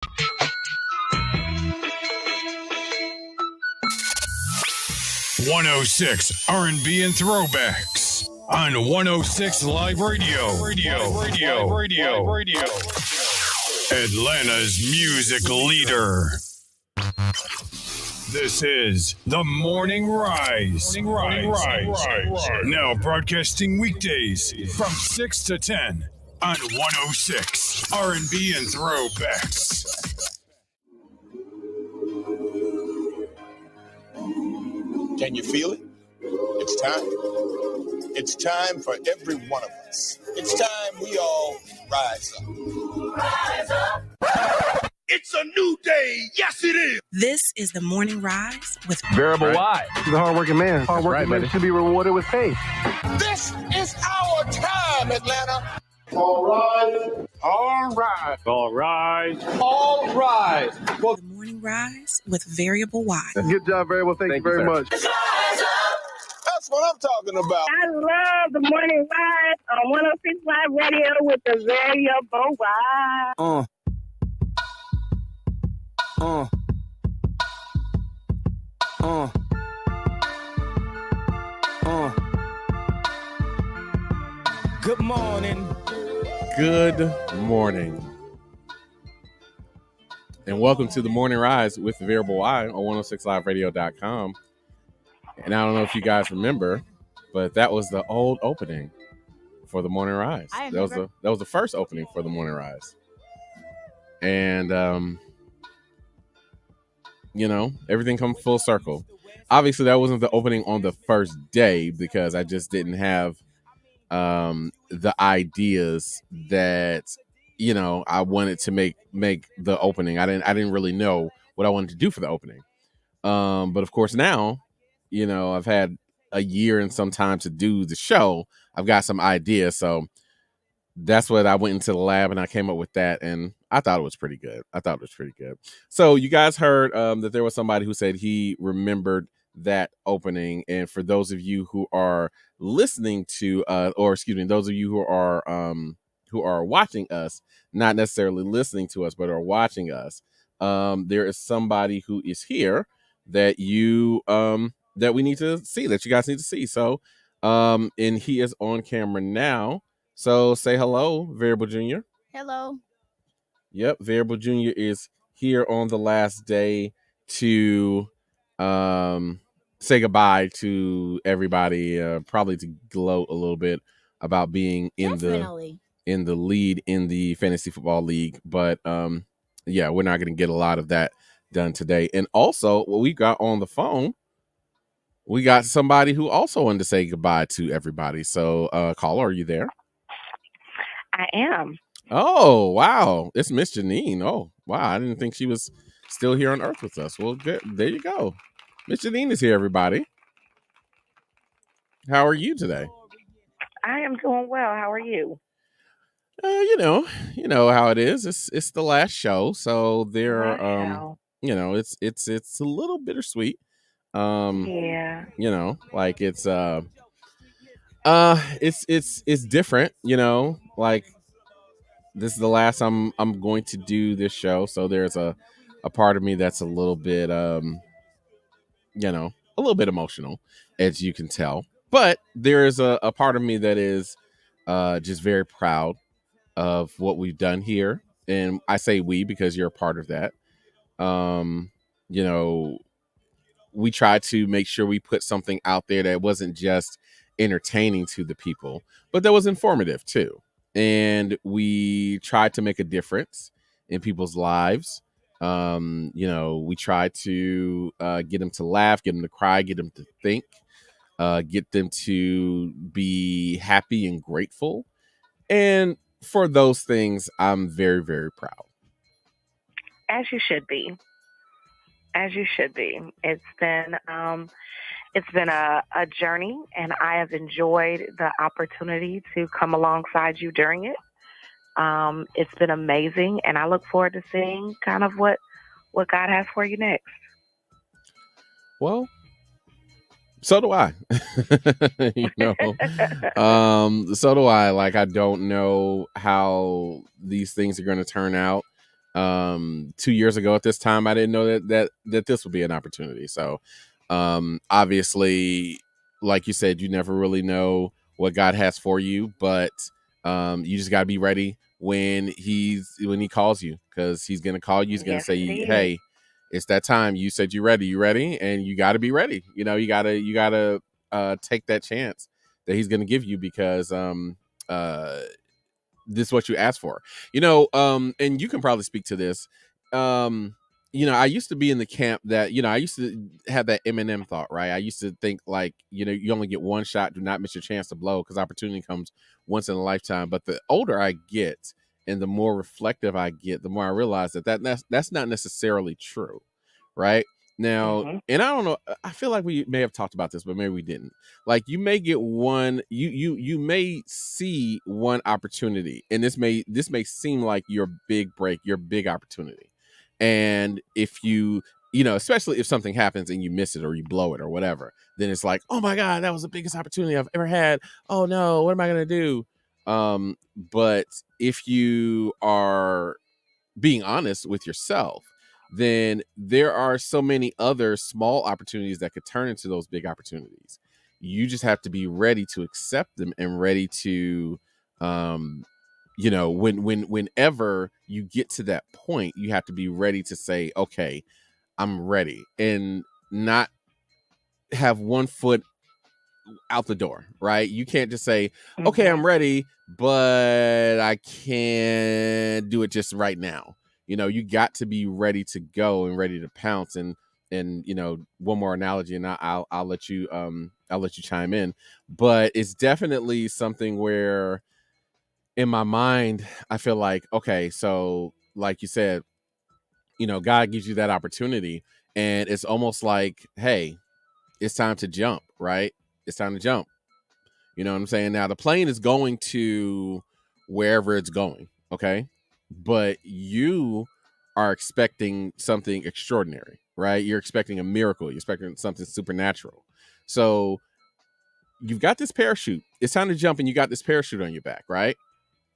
.106 R&B and throwbacks on 106 Live Radio. Atlanta's music leader. This is The Morning Rise. Now broadcasting weekdays from 6 to 10 on 106 R&B and throwbacks. Can you feel it? It's time. It's time for every one of us. It's time we all rise up. Rise up! It's a new day. Yes, it is. This is the Morning Rise with Variable Y. The hardworking man. Hardworking man should be rewarded with pay. This is our time, Atlanta. All rise. All right. All rise. All rise. Well, the Morning Rise with Variable Y. good job, Variable. Thank you very much. That's what I'm talking about. I love the Morning Rise on 106 Live Radio with the Variable Y. Good morning. Good morning. And welcome to the Morning Rise with the Variable Y on 106liveradio.com. And I don't know if you guys remember, but that was the old opening for the Morning Rise. That was the first opening for the Morning Rise. And everything comes full circle. Obviously, that wasn't the opening on the first day because I just didn't have the ideas that I wanted to make the opening. I didn't really know what I wanted to do for the opening. But of course now, I've had a year and some time to do the show. I've got some ideas, so that's what I went into the lab and I came up with that, and I thought it was pretty good. So you guys heard that there was somebody who said he remembered that opening, and for those of you who are listening to those of you who are watching us, not necessarily listening to us but are watching us, there is somebody who is here that you that we need to see, that you guys need to see. So and he is on camera now, so say hello, Variable Jr. Hello. Yep, Variable Jr. is here on the last day to say goodbye to everybody, probably to gloat a little bit about being in the lead in the fantasy football league. But we're not going to get a lot of that done today. And also, what we got on the phone, we got somebody who also wanted to say goodbye to everybody. So, caller, are you there? I am. Oh, wow. It's Miss Janine. Oh, wow. I didn't think she was still here on Earth with us. Well, good. There you go. Miss Janine is here, everybody. How are you today? I am doing well. How are you? You know how it is. It's the last show, so there are it's a little bittersweet. Yeah. It's different, like this is the last I'm going to do this show, so there's a part of me that's a little bit a little bit emotional, as you can tell. But there is a part of me that is just very proud of what we've done here. And I say we because you're a part of that. We tried to make sure we put something out there that wasn't just entertaining to the people, but that was informative too. And we tried to make a difference in people's lives. We tried to get them to laugh, get them to cry, get them to think, get them to be happy and grateful. And for those things, I'm very, very proud. As you should be. It's been a journey, and I have enjoyed the opportunity to come alongside you during it. It's been amazing, and I look forward to seeing kind of what God has for you next. Well, so do I. So do I. Like, I don't know how these things are going to turn out. 2 years ago at this time, I didn't know that this would be an opportunity. So obviously, like you said, you never really know what God has for you, but you just got to be ready when he calls you, because he's going to call you. He's going to Yes, say, indeed. hey, it's that time. You said you ready, and you got to be ready. You got to take that chance that he's going to give you, because this is what you asked for. And you can probably speak to this. I used to be in the camp that, I used to have that Eminem thought, right? I used to think like, you only get one shot, do not miss your chance to blow, because opportunity comes once in a lifetime. But the older I get and the more reflective I get, the more I realize that's not necessarily true, right? Now, and I don't know, I feel like we may have talked about this, but maybe we didn't. Like, you may get one, you may see one opportunity, and this may seem like your big break, your big opportunity. And if especially if something happens and you miss it or you blow it or whatever, then it's like, oh my God, that was the biggest opportunity I've ever had. Oh no, what am I gonna do? But if you are being honest with yourself, then there are so many other small opportunities that could turn into those big opportunities. You just have to be ready to accept them and ready to, whenever you get to that point, you have to be ready to say, okay, I'm ready, and not have one foot out the door, right? You can't just say, okay, I'm ready, but I can't do it just right now. You got to be ready to go and ready to pounce. And one more analogy, and I'll let you chime in. But it's definitely something where in my mind, I feel like, okay, so like you said, God gives you that opportunity, and it's almost like, hey, it's time to jump, right? It's time to jump. You know what I'm saying? Now the plane is going to wherever it's going, okay? But you are expecting something extraordinary, right? You're expecting a miracle. You're expecting something supernatural. So you've got this parachute. It's time to jump, and you got this parachute on your back, right?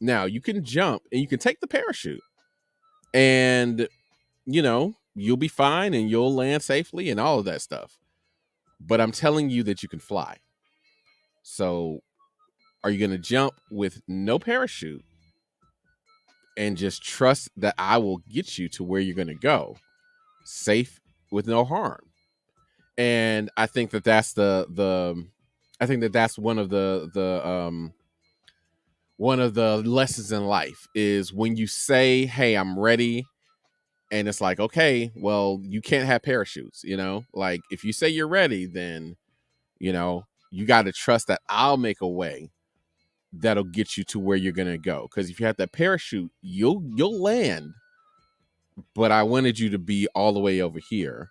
Now you can jump and you can take the parachute, and you'll be fine and you'll land safely and all of that stuff. But I'm telling you that you can fly. So are you going to jump with no parachute and just trust that I will get you to where you're going to go safe with no harm? And I think that that's I think that that's one of the lessons in life, is when you say, hey, I'm ready, and it's like, okay, well, you can't have parachutes, like if you say you're ready, then, you got to trust that I'll make a way that'll get you to where you're going to go. Because if you have that parachute, you'll land. But I wanted you to be all the way over here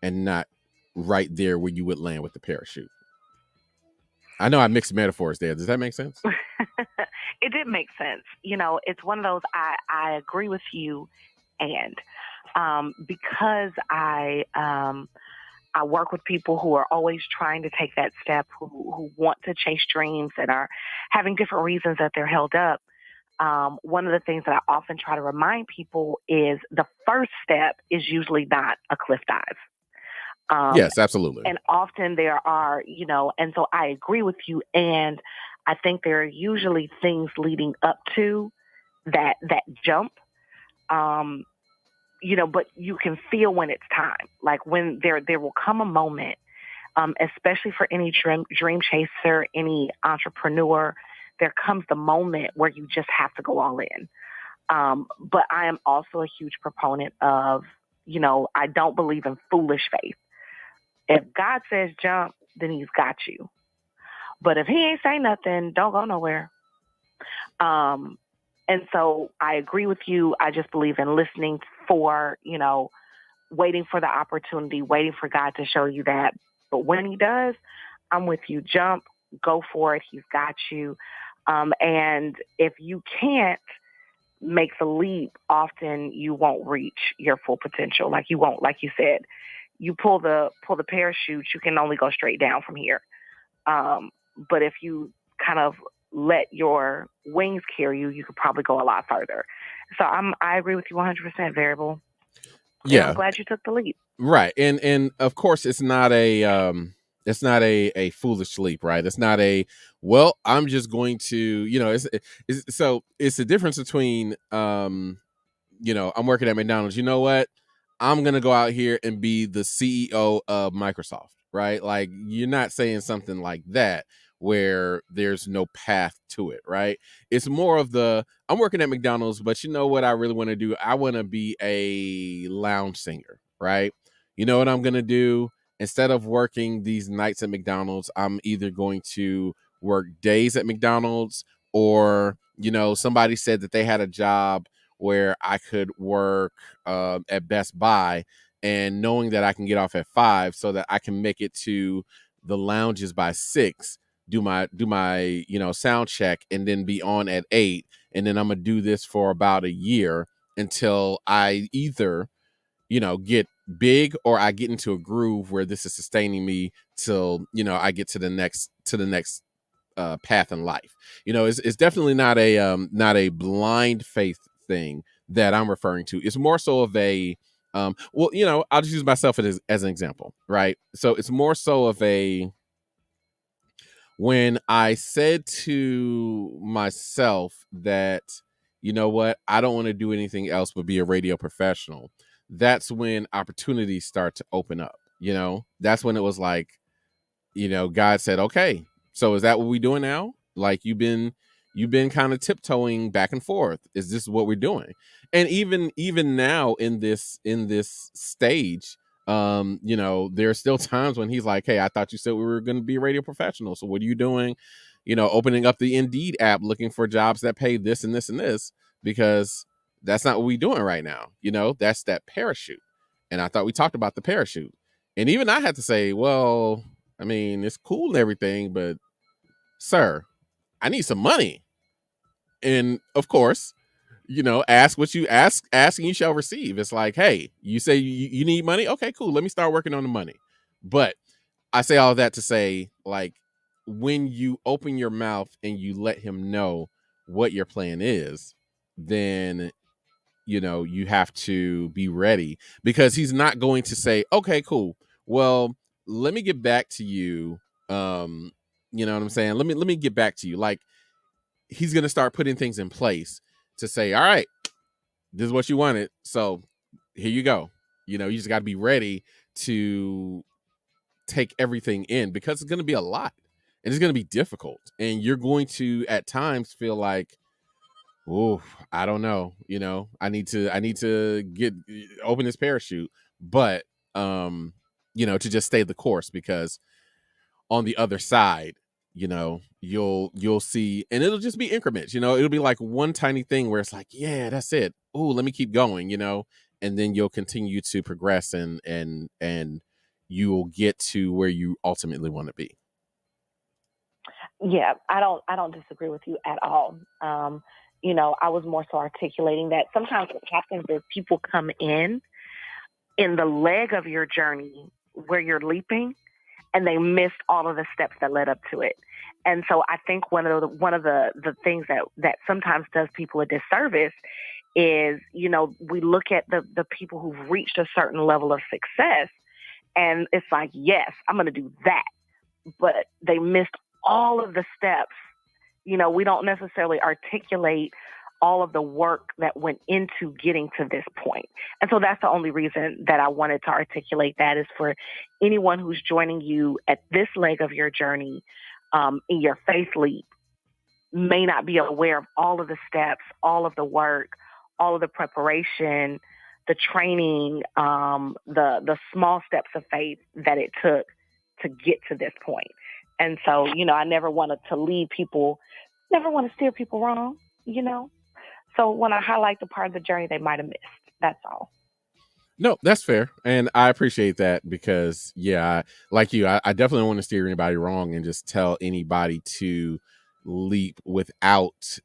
and not right there where you would land with the parachute. I know I mixed metaphors there. Does that make sense? It did make sense. It's one of those, I agree with you. And because I work with people who are always trying to take that step, who want to chase dreams and are having different reasons that they're held up. One of the things that I often try to remind people is the first step is usually not a cliff dive. Yes, absolutely. And often there are, and so I agree with you. And I think there are usually things leading up to that jump. But you can feel when it's time. Like when there will come a moment, especially for any dream chaser, any entrepreneur, there comes the moment where you just have to go all in. But I am also a huge proponent of, I don't believe in foolish faith. If God says jump, then he's got you. But if he ain't say nothing, don't go nowhere. And so I agree with you. I just believe in listening for, waiting for the opportunity, waiting for God to show you that. But when he does, I'm with you. Jump, go for it. He's got you. And if you can't make the leap, often you won't reach your full potential. Like you won't, like you said, you pull the parachute, you can only go straight down from here. But if you kind of let your wings carry you, you could probably go a lot further. So I agree with you 100%, Variable. Yeah, I'm glad you took the leap. right. And of course, it's not a foolish leap, right? It's not a, well, I'm just going to, it's the difference between I'm working at McDonald's. You know what? I'm gonna go out here and be the CEO of Microsoft, right? Like, you're not saying something like that where there's no path to it, right? It's more of the, I'm working at McDonald's, but you know what I really want to do? I want to be a lounge singer, right? You know what I'm gonna do? Instead of working these nights at McDonald's, I'm either going to work days at McDonald's, or somebody said that they had a job where I could work at Best Buy, and knowing that I can get off at 5 so that I can make it to the lounges by 6, do my sound check, and then be on at 8. And then I'm gonna do this for about a year until I either get big, or I get into a groove where this is sustaining me till I get to the next path in life. It's definitely not a blind faith thing that I'm referring to. It's more so of a I'll just use myself as an example, right? So it's more so of a, when I said to myself that, you know what, I don't want to do anything else but be a radio professional, that's when opportunities start to open up. That's when it was like, God said, okay, so is that what we're doing now? Like, you've been kind of tiptoeing back and forth. Is this what we're doing? And even now in this stage, there are still times when he's like, hey, I thought you said we were going to be a radio professional. So what are you doing? Opening up the Indeed app, looking for jobs that pay this and this and this, because that's not what we're doing right now. That's that parachute. And I thought we talked about the parachute. And even I had to say, well, I mean, it's cool and everything, but sir, I need some money. And of course, ask what you ask and you shall receive. It's like, hey, you say you need money. Okay, cool. Let me start working on the money. But I say all of that to say, like, when you open your mouth and you let him know what your plan is, then you have to be ready, because he's not going to say, okay, cool, well, let me get back to you. You know what I'm saying? Let me get back to you. Like, he's going to start putting things in place to say, all right, this is what you wanted, so here you go. You just got to be ready to take everything in, because it's going to be a lot, and it's going to be difficult, and you're going to at times feel like, oh, I don't know, I need to get open this parachute, but to just stay the course, because on the other side, you'll see, and it'll just be increments. It'll be like one tiny thing where it's like, yeah, that's it. Oh, let me keep going. And then you'll continue to progress, and you will get to where you ultimately want to be. Yeah, I don't disagree with you at all. I was more so articulating that sometimes what happens is people come in the leg of your journey where you're leaping, and they missed all of the steps that led up to it. And so I think one of the things that sometimes does people a disservice is, we look at the people who've reached a certain level of success, and it's like, yes, I'm going to do that. But they missed all of the steps. We don't necessarily articulate all of the work that went into getting to this point. And so that's the only reason that I wanted to articulate that, is for anyone who's joining you at this leg of your journey, in your faith leap, may not be aware of all of the steps, all of the work, all of the preparation, the training, the small steps of faith that it took to get to this point. And so, I never wanted to lead people, never want to steer people wrong, So when I highlight the part of the journey they might have missed, that's all. No, that's fair. And I appreciate that, because, yeah, like you, I definitely don't want to steer anybody wrong and just tell anybody to leap without,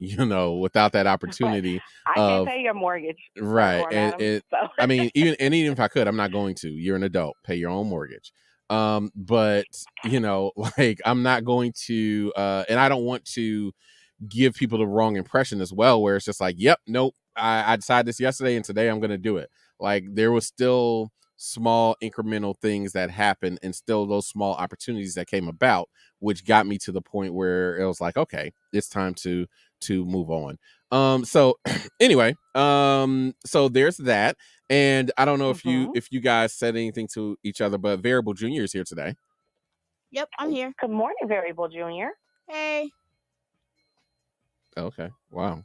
without that opportunity. I can't pay your mortgage. Right. And I mean, even if I could, I'm not going to. You're an adult. Pay your own mortgage. But, like, I'm not going to, and I don't want to give people the wrong impression as well, where it's just like, yep, nope, I decided this yesterday and today I'm going to do it. Like there was still small incremental things that happened and still those small opportunities that came about, which got me to the point where it was like, okay, it's time to move on. So anyway, so there's that. And I don't know if you guys said anything to each other, but Variable Junior is here today. Yep, I'm here. Good morning, Variable Junior. Hey. Okay. Wow.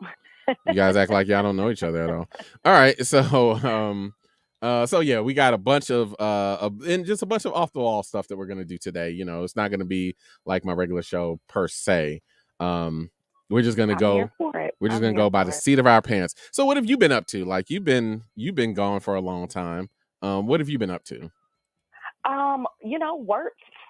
You guys act like y'all don't know each other at all. All right. So yeah, we got a bunch of and just a bunch of off the wall stuff that we're gonna do today. You know, it's not gonna be like my regular show per se. We're just gonna go. We're just gonna go by the seat of our pants. So, what have you been up to? Like, you've been gone for a long time. What have you been up to?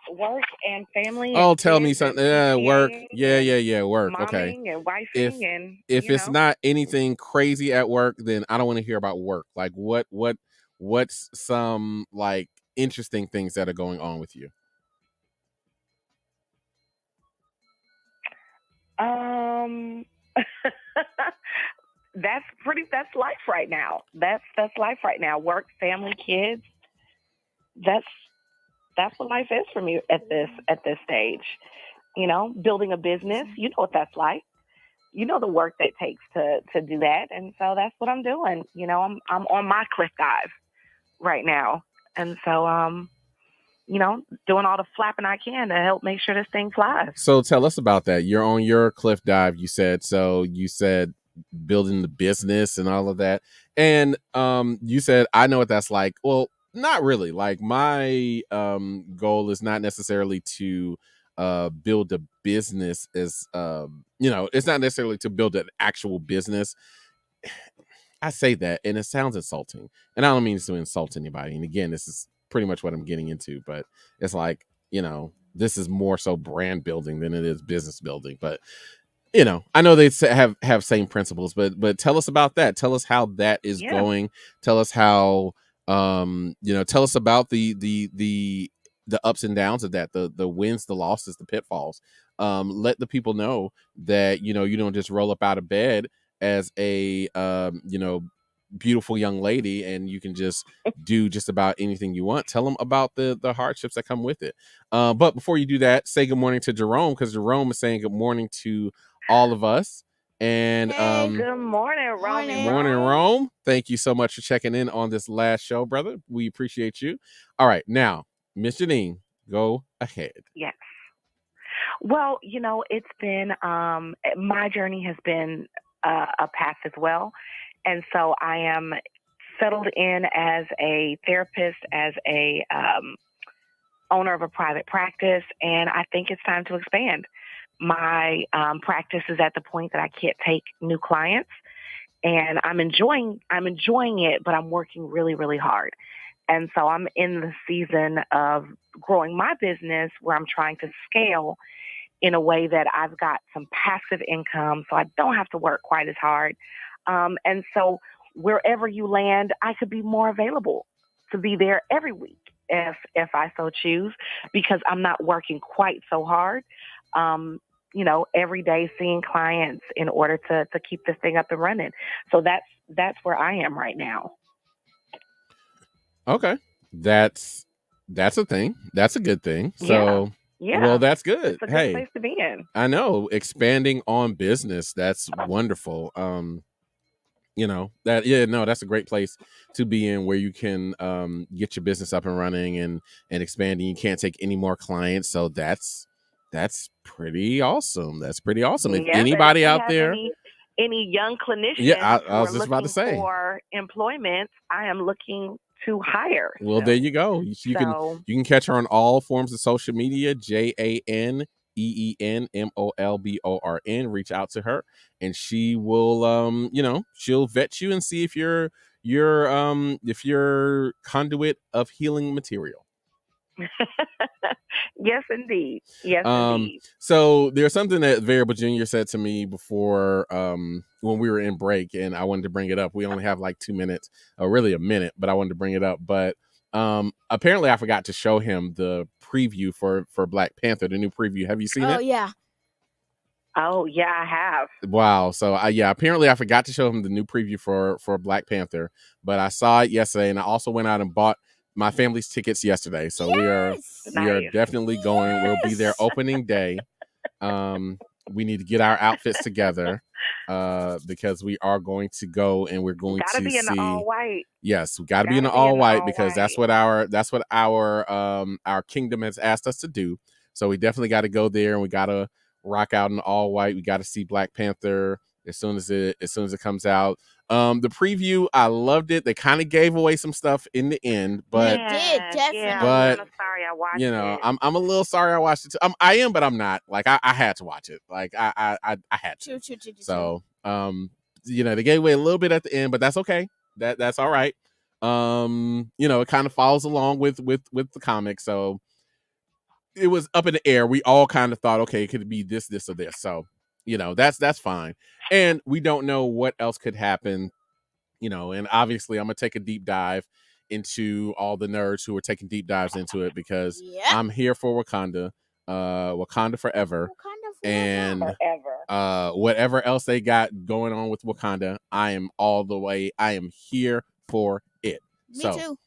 Work and family. Oh, tell me something. Work. Yeah. Work. Okay. And wifing if it's not anything crazy at work, then I don't want to hear about work. Like, what's some like interesting things that are going on with you? That's life right now. That's life right now. Work, family, kids. That's what life is for me at this stage. You know, building a business, you know what that's like. You know the work that it takes to do that. And so that's what I'm doing. You know, I'm on my cliff dive right now. And so doing all the flapping I can to help make sure this thing flies. So tell us about that. You're on your cliff dive, you said. So you said building the business and all of that. And you said, I know what that's like. Well, not really. Like my goal is not necessarily to build a business as it's not necessarily to build an actual business. I say that and it sounds insulting, and I don't mean to insult anybody. And again, this is pretty much what I'm getting into, but it's like, this is more so brand building than it is business building. But I know they have same principles, but tell us about that. Tell us how that is going. Tell us how tell us about the ups and downs of that, the wins, the losses, the pitfalls. Let the people know that you don't just roll up out of bed as a beautiful young lady and you can just do just about anything you want. Tell them about the hardships that come with it. But before you do that, say good morning to Jerome, because Jerome is saying good morning to all of us. And good morning, Rome. Morning, Rome. Thank you so much for checking in on this last show, brother. We appreciate you. All right, now, Miss Janine, go ahead. Yes. Well, it's been my journey has been a path as well. And so I am settled in as a therapist, as a owner of a private practice, and I think it's time to expand. My practice is at the point that I can't take new clients, and I'm enjoying it, but I'm working really, really hard. And so I'm in the season of growing my business where I'm trying to scale in a way that I've got some passive income so I don't have to work quite as hard. And so wherever you land, I could be more available to be there every week if I so choose, because I'm not working quite so hard, every day seeing clients in order to keep this thing up and running. So that's where I am right now. Okay. That's a thing. That's a good thing. So yeah. Well, that's good. It's a good place to be in. I know, expanding on business. That's wonderful. That's a great place to be in, where you can get your business up and running and expanding. You can't take any more clients. So that's pretty awesome. That's pretty awesome. If anybody out there, any young clinicians, I was just about to say, for employment, I am looking to hire. Well, there you go. You can catch her on all forms of social media. JANEENMOLBORN. Reach out to her, and she will she'll vet you and see if you're conduit of healing material. Yes, indeed. Indeed. So there's something that Variable Junior said to me before when we were in break, and I wanted to bring it up. We only have like 2 minutes, or really a minute, but I wanted to bring it up. But apparently I forgot to show him the preview for Black Panther, the new preview. Have you seen it? Oh, yeah. Oh, yeah, I have. Wow. So apparently I forgot to show him the new preview for Black Panther, but I saw it yesterday, and I also went out and bought my family's tickets yesterday. So we are definitely going. We'll be there opening day. We need to get our outfits together because we are going to go, and we're going to be in the all white. Yes, we got to be in the all white because that's what our kingdom has asked us to do. So we definitely got to go there, and we got to rock out in all white. We got to see Black Panther as soon as it comes out. The preview, I loved it. They kind of gave away some stuff in the end, but definitely. But I'm sorry I watched it. I'm a little sorry I watched it too. I am, but I'm not. Like I had to watch it. Like I had to. True. So they gave away a little bit at the end, but that's okay. That's all right. It kind of follows along with the comic, so it was up in the air. We all kind of thought, okay, it could be this, or this. So, that's fine. And we don't know what else could happen, and obviously I'm going to take a deep dive into all the nerds who are taking deep dives into it because I'm here for Wakanda, Wakanda forever. And whatever else they got going on with Wakanda, I am here for it. Me too.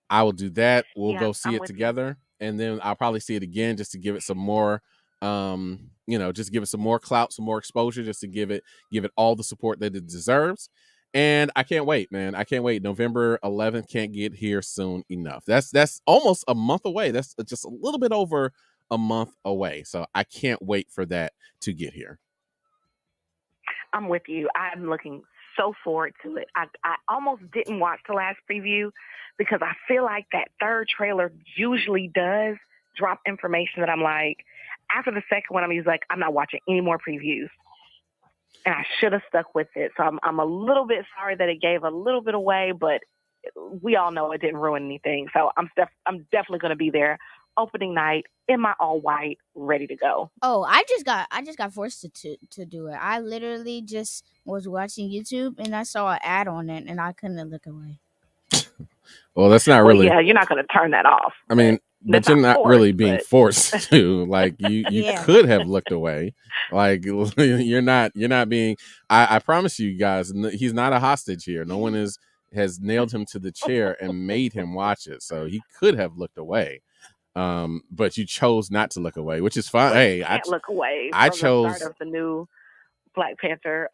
I will do that. We'll go see it together. And then I'll probably see it again just to give it some more, just give it some more clout, some more exposure, just to give it all the support that it deserves. And I can't wait, man. I can't wait. November 11th can't get here soon enough. That's almost a month away. That's just a little bit over a month away. So I can't wait for that to get here. I'm with you. I'm looking so forward to it. I almost didn't watch the last preview because I feel like that third trailer usually does drop information that I'm like, after the second one, I'm usually like, I'm not watching any more previews. And I should have stuck with it. So I'm a little bit sorry that it gave a little bit away, but we all know it didn't ruin anything. So I'm definitely going to be there opening night in my all white, ready to go. Oh, I just got forced to do it. I literally just was watching YouTube and I saw an ad on it and I couldn't look away. Well, that's not really. Yeah, you're not going to turn that off. I mean, but you're not really being forced to. Like you could have looked away. Like you're not being. I promise you guys, he's not a hostage here. No one has nailed him to the chair and made him watch it. So he could have looked away. But you chose not to look away, which is fine. Hey, I look away. I chose the start of the new Black Panther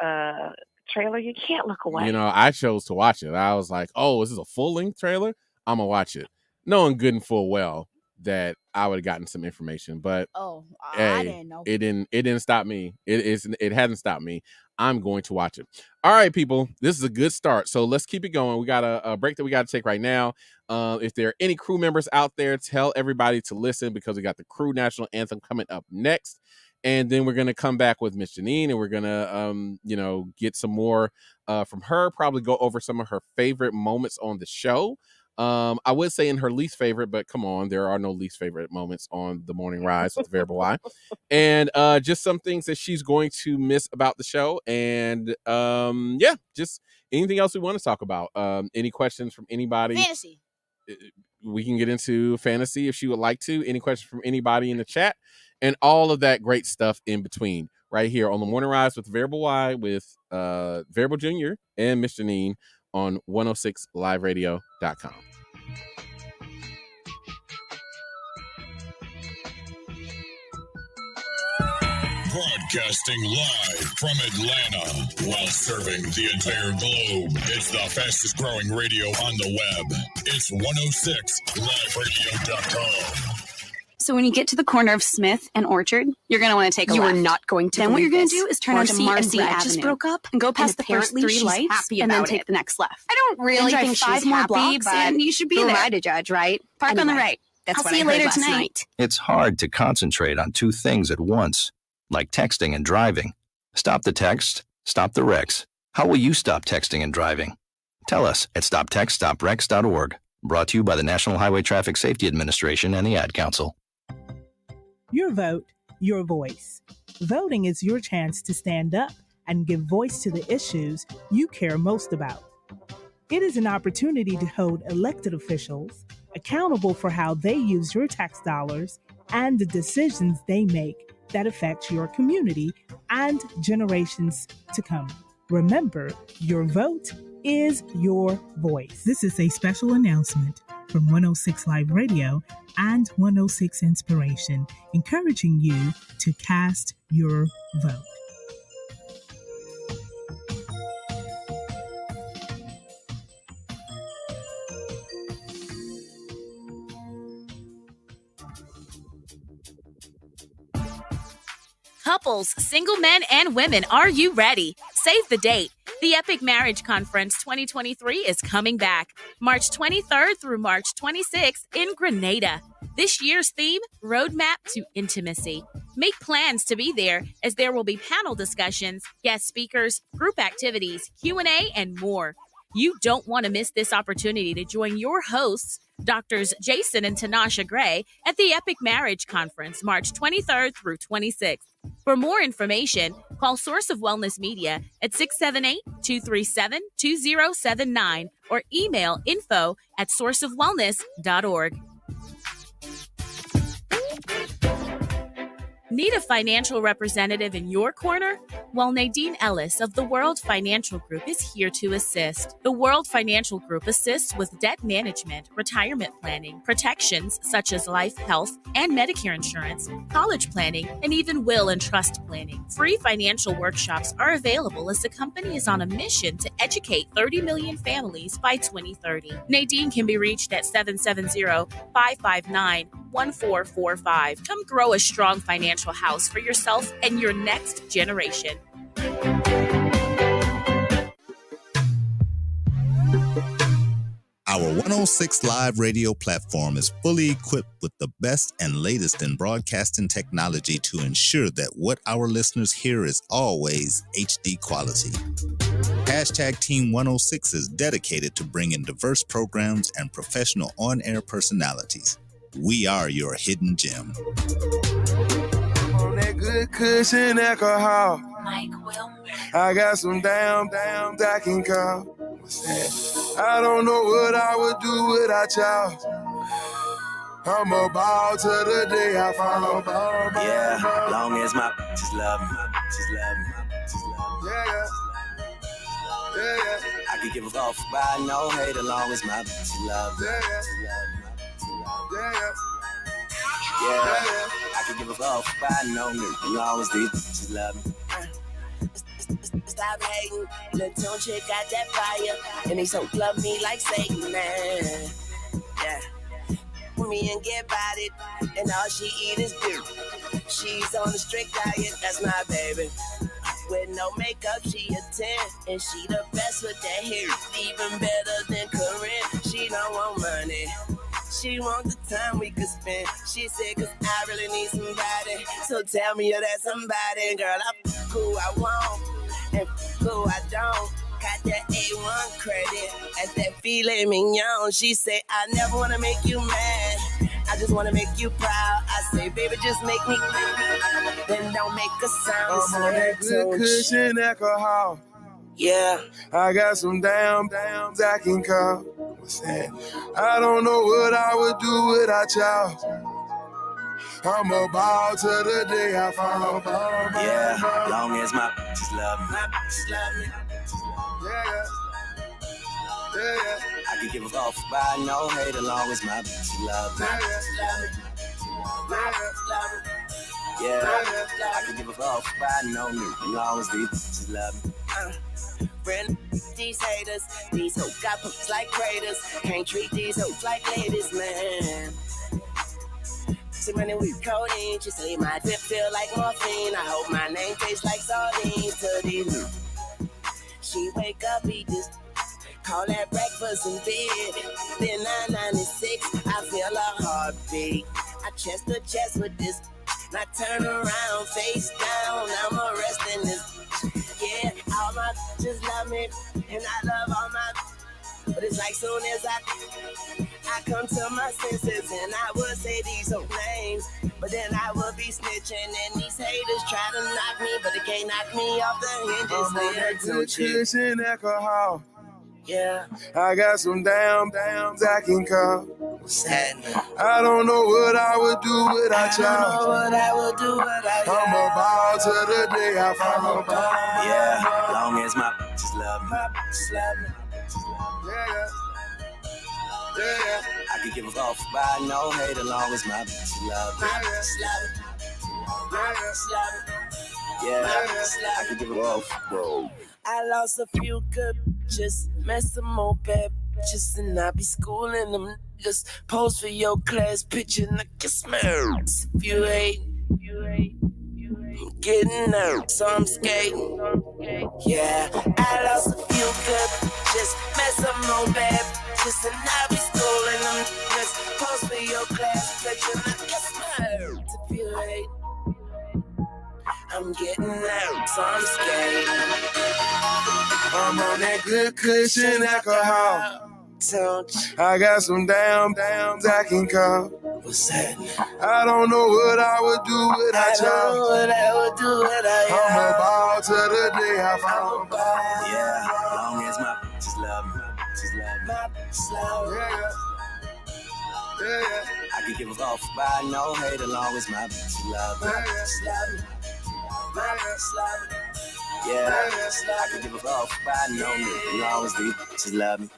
trailer. You can't look away. I chose to watch it. I was like, oh, is this a full length trailer? I'm gonna watch it, knowing good and full well that I would have gotten some information. But I didn't know. It didn't stop me. It hasn't stopped me. I'm going to watch it. All right, people, this is a good start. So let's keep it going. We got a break that we got to take right now. If there are any crew members out there, tell everybody to listen because we got the crew national anthem coming up next. And then we're going to come back with Miss Janine and we're going to, get some more from her, probably go over some of her favorite moments on the show. I would say in her least favorite, but come on, there are no least favorite moments on The Morning Rise with Variable Y. And just some things that she's going to miss about the show. And just anything else we want to talk about. Any questions from anybody? Fantasy. We can get into fantasy if she would like to. Any questions from anybody in the chat? And all of that great stuff in between right here on The Morning Rise with Variable Y with Variable Jr. and Miss Janine on 106liveradio.com. Broadcasting live from Atlanta while serving the entire globe. It's the fastest growing radio on the web. It's 106liveradio.com. So when you get to the corner of Smith and Orchard, you're going to want to take a left. You are not going to. Then what you're going to do is turn onto Marcy and Red Avenue. Just broke up and go past the first 3 lights and then take the next left. I don't really then think drive 5 she's more happy, blocks but and you should be who there. am I to judge, right? Park on the right. That's I'll what see I you heard later last tonight. night. It's hard to concentrate on two things at once, like texting and driving. Stop the text, stop the wrecks. How will you stop texting and driving? Tell us at stoptextstopwrecks.org. Brought to you by the National Highway Traffic Safety Administration and the Ad Council. Your vote, your voice. Voting is your chance to stand up and give voice to the issues you care most about. It is an opportunity to hold elected officials accountable for how they use your tax dollars and the decisions they make that affect your community and generations to come. Remember, your vote is your voice. This is a special announcement from 106 Live Radio and 106 Inspiration, encouraging you to cast your vote. Couples, single men, and women, are you ready? Save the date. The Epic Marriage Conference 2023 is coming back March 23rd through March 26th in Grenada. This year's theme, Roadmap to Intimacy. Make plans to be there, as there will be panel discussions, guest speakers, group activities, Q&A, and more. You don't want to miss this opportunity to join your hosts, Drs. Jason and Tanasha Gray, at the Epic Marriage Conference, March 23rd through 26th. For more information, call Source of Wellness Media at 678-237-2079 or email info@sourceofwellness.org. Need a financial representative in your corner? Well, Nadine Ellis of the World Financial Group is here to assist. The World Financial Group assists with debt management, retirement planning, protections such as life, health, and Medicare insurance, college planning, and even will and trust planning. Free financial workshops are available as the company is on a mission to educate 30 million families by 2030. Nadine can be reached at 770-559-1445. Come grow a strong financial house for yourself and your next generation. Our 106 Live Radio platform is fully equipped with the best and latest in broadcasting technology to ensure that what our listeners hear is always HD quality. Hashtag Team 106 is dedicated to bringing diverse programs and professional on-air personalities. We are your hidden gem. On that good cushion alcohol. Mike Wilmer. I got some damn I can call. I don't know what I would do without y'all. I'm a ball to the day I fall. Yeah, long as my bitches love me. Yeah. I could give a fuck by no hate, as long as my bitches love me. Yeah, I could give a fuck by no nigga, as long as these bitches love me. Stop hating, little tune chick got that fire, and they so love me like Satan, man. Yeah, me and get about it, and all she eat is beer. She's on a strict diet, that's my baby. With no makeup, she a 10, and she the best with that hair, even better than Corinne. She don't want money. She want the time we could spend. She said, 'cause I really need somebody. So tell me you're that somebody. Girl, I f- who I want and f- who I don't. Got that A1 credit as that filet mignon. She said, I never want to make you mad. I just want to make you proud. I say, baby, just make me proud. Then don't make a sound. I'm on that good cushion alcohol. Yeah. I got some damn I can call. What's that? I don't know what I would do without y'all. I'm a ball to the day I fall. Yeah, long as my bitches love me. Yeah. I could give a fuck by no hate, as long as my bitches love me. Yeah, I could give a fuck by no nigga, as long as these bitches love me. Friend, these haters, these hoes got pumps like craters. Can't treat these hoes like ladies, man. See money with codeine, she say my dip feel like morphine. I hope my name tastes like sardines to these. She wake up, eat this, call that breakfast in bed. Then 996, I feel a heartbeat. I chest to chest with this. Now turn around, face down, I'm arresting this. Yeah, all my bitches love me, and I love all my. But it's like soon as I come to my senses, and I would say these old names, but then I would be snitching, and these haters try to knock me, but they can't knock me off the hinges. I'm on that good cushion alcohol. Yeah. I got some damn I can call. What's happening? I don't know what I would do without I don't know y'all. what I would do without I'm y'all. about to the day I fall apart. Yeah, long as my bitches love me. My bitches love me. Yeah. Yeah. I could give a fuck by no hate as long as my bitches love me. My bitches love me. My bitches love me. Yeah, I could give a fuck, bro. I lost a few good bitches, met some more bad bitches, and I be schooling them niggas. Pose for your class picture, and I can smell. If you hate, I'm getting nervous, so I'm skating. Yeah, I lost a few good bitches, met some more bad bitches, and I be schooling them niggas. Pose for your class picture, and I can smell. If you hate, I'm getting nervous, so I'm skating. I'm on that good cushion alcohol. I got some damn I can call. What's happening? I don't know what I would do without y'all. I don't know what I would do without y'all. I'm about to the day I fall apart. Yeah, long as my bitches love me. My bitches love me. My bitches love me. Yeah. I could give a fuck by no hate as long as my bitches love me. My bitches love me. My bitches love me. Yeah, I could give a fuck by no hate as long as these bitches love me.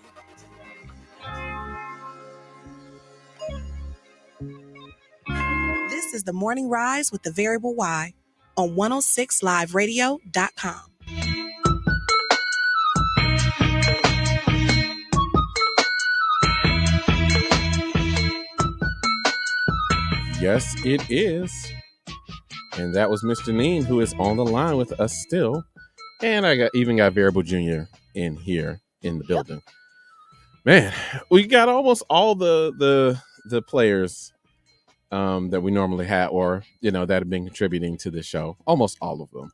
This is the Morning Rise with the Variable Y on 106liveradio.com. Yes, it is. And that was Mr. Neen, who is on the line with us still. And I even got Variable Jr. in here in the building. Man, we got almost all the players that we normally had, or that have been contributing to the show. Almost all of them.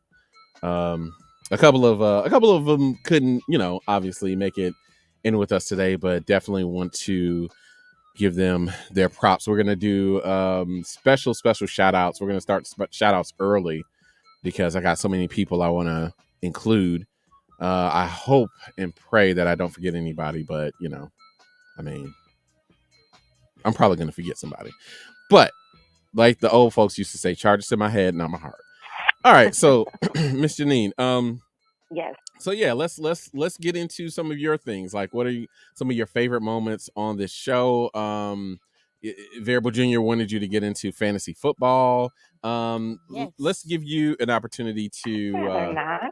A couple of them couldn't, obviously make it in with us today, but definitely want to give them their props. We're gonna do special shout outs. We're gonna start shout outs early because I got so many people I want to include. I hope and pray that I don't forget anybody, but I'm probably gonna forget somebody. But like the old folks used to say, charges to my head, not my heart. All right, so Miss Janine, yes. So yeah, let's get into some of your things. Like, what are some of your favorite moments on this show? Variable Jr. wanted you to get into fantasy football. Yes. Let's give you an opportunity to. Not.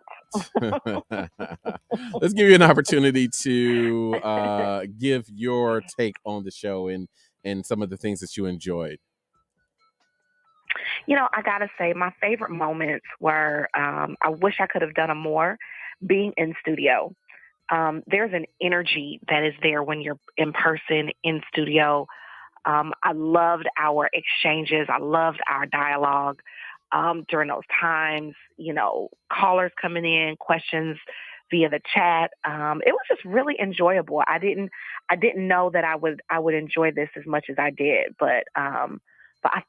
Let's give you an opportunity to give your take on the show and some of the things that you enjoyed. I gotta say, my favorite moments were, I wish I could have done them more, being in studio. There's an energy that is there when you're in person, in studio. I loved our exchanges. I loved our dialogue during those times, callers coming in, questions via the chat. It was just really enjoyable. I didn't know that I would enjoy this as much as I did, but I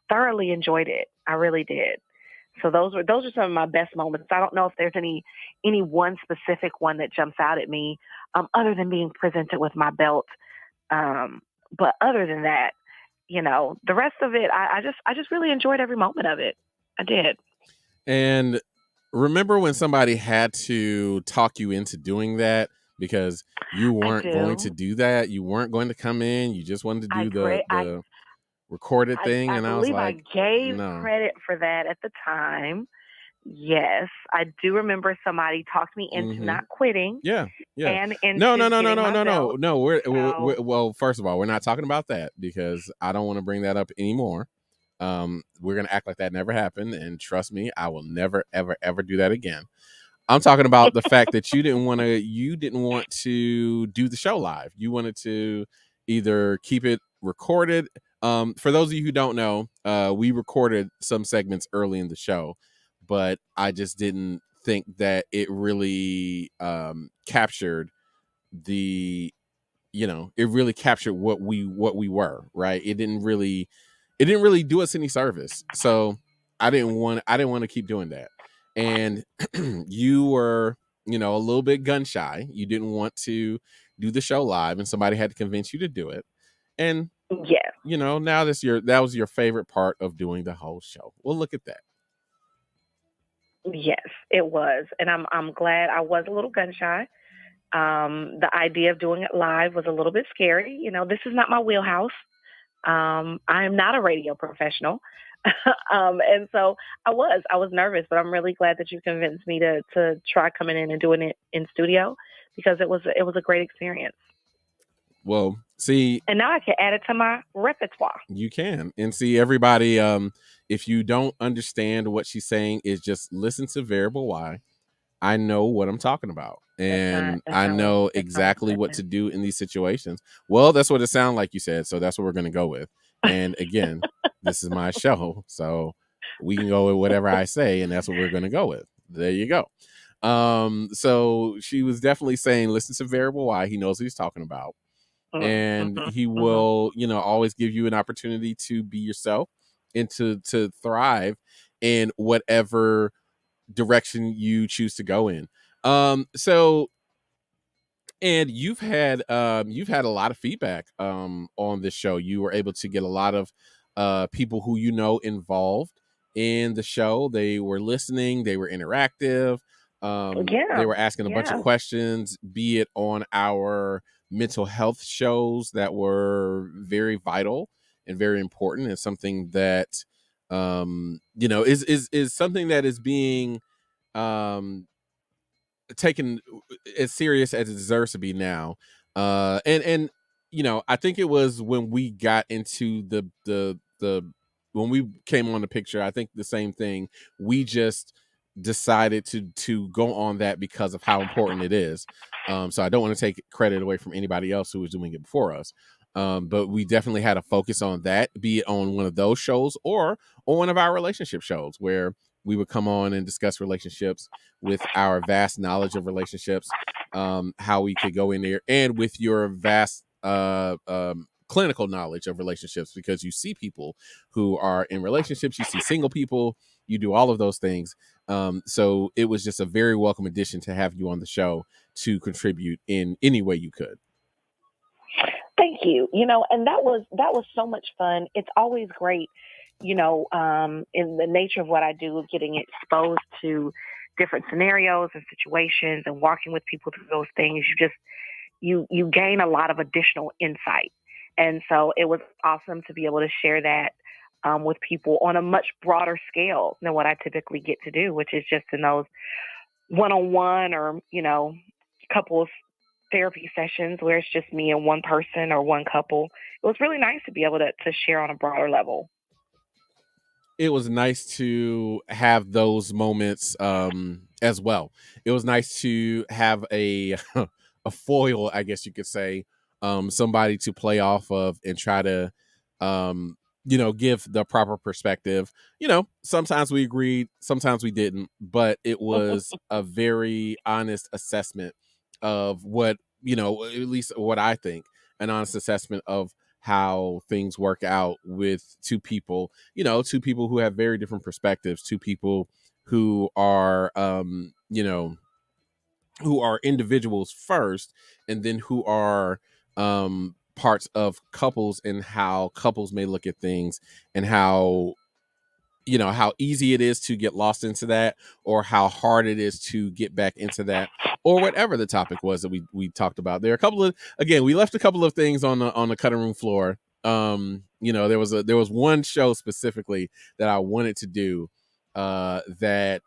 thoroughly enjoyed it. I really did. So those are some of my best moments. I don't know if there's any one specific one that jumps out at me, other than being presented with my belt. But other than that, the rest of it, I just really enjoyed every moment of it. I did. And remember when somebody had to talk you into doing that because you weren't going to do that? You weren't going to come in. You just wanted to do the recorded thing. And I was like, I gave credit for that at the time. Yes, I do remember somebody talked me into not quitting. Yeah. And No. Well, first of all, we're not talking about that because I don't want to bring that up anymore. We're gonna act like that never happened, and trust me, I will never, ever, ever do that again. I'm talking about the fact that you didn't want to do the show live. You wanted to either keep it recorded. For those of you who don't know, we recorded some segments early in the show, but I just didn't think that it really captured it really captured what we were, right? It didn't really do us any service. So I didn't want to keep doing that. And you were, a little bit gun shy. You didn't want to do the show live, and somebody had to convince you to do it. And Yes. now that was your favorite part of doing the whole show. Well, look at that. Yes, it was. And I'm glad. I was a little gun shy. The idea of doing it live was a little bit scary. This is not my wheelhouse. I am not a radio professional. And so I was nervous, but I'm really glad that you convinced me to try coming in and doing it in studio, because it was a great experience. Well, see, and now I can add it to my repertoire. You can. And see, everybody, if you don't understand what she's saying, is just listen to Variable Y. I know what I'm talking about. And I know exactly what to do in these situations. Well, that's what it sounded like you said. So that's what we're going to go with. And again, this is my show. So we can go with whatever I say. And that's what we're going to go with. There you go. So she was definitely saying, listen to Variable Y. He knows what he's talking about. And he will, always give you an opportunity to be yourself and to thrive in whatever direction you choose to go in. So, and you've had a lot of feedback on this show. You were able to get a lot of people who involved in the show. They were listening. They were interactive. They were asking a bunch of questions, be it on our mental health shows that were very vital and very important, and something that is something that is being taken as serious as it deserves to be now. And I think it was when we got into the when we came on the picture, I think the same thing. We just decided to go on that because of how important it is. So I don't want to take credit away from anybody else who was doing it before us. But we definitely had a focus on that, be it on one of those shows or on one of our relationship shows, where we would come on and discuss relationships with our vast knowledge of relationships, how we could go in there, and with your vast clinical knowledge of relationships, because you see people who are in relationships, you see single people, you do all of those things. So it was just a very welcome addition to have you on the show to contribute in any way you could. Thank you. And that was so much fun. It's always great, in the nature of what I do, getting exposed to different scenarios and situations and walking with people through those things. You gain a lot of additional insight. And so it was awesome to be able to share that with people on a much broader scale than what I typically get to do, which is just in those one-on-one or, couples therapy sessions where it's just me and one person or one couple. It was really nice to be able to share on a broader level. It was nice to have those moments as well. It was nice to have a foil, I guess you could say, somebody to play off of and try to give the proper perspective. Sometimes we agreed, sometimes we didn't, but it was a very honest assessment of what, at least what I think, an honest assessment of how things work out with two people who have very different perspectives, two people who are, who are individuals first, and then who are parts of couples, and how couples may look at things, and how easy it is to get lost into that, or how hard it is to get back into that, or whatever the topic was that we talked about. There are a couple of, again, we left a couple of things on the cutting room floor. There was one show specifically that I wanted to do that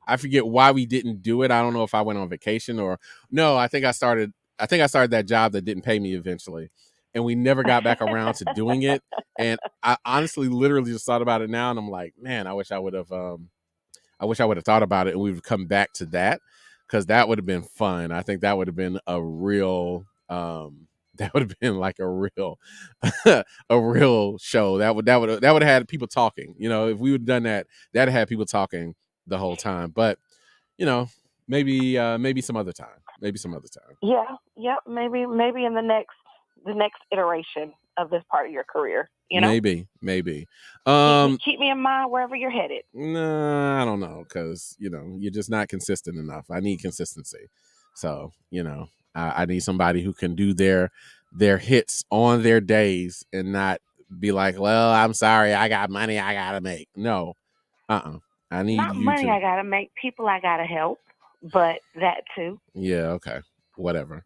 I forget why we didn't do it. I don't know if I went on vacation or no. I think I started that job that didn't pay me eventually, and we never got back around to doing it. And I honestly, literally just thought about it now, and I'm like, man, I wish I would have thought about it, and we would come back to that, because that would have been fun. I think that would have been a real, that would have been like a real, a real show. That would have had people talking. If we would have done that, that'd have had people talking the whole time. But maybe some other time. Yeah. Maybe in the next iteration of this part of your career. Maybe. Keep me in mind wherever you're headed. Nah, I don't know, because you're just not consistent enough. I need consistency. So I need somebody who can do their hits on their days and not be like, well, I'm sorry, I got money I gotta make. No, I need not you money to. I gotta make, people I gotta help, but that too. Yeah, okay, whatever.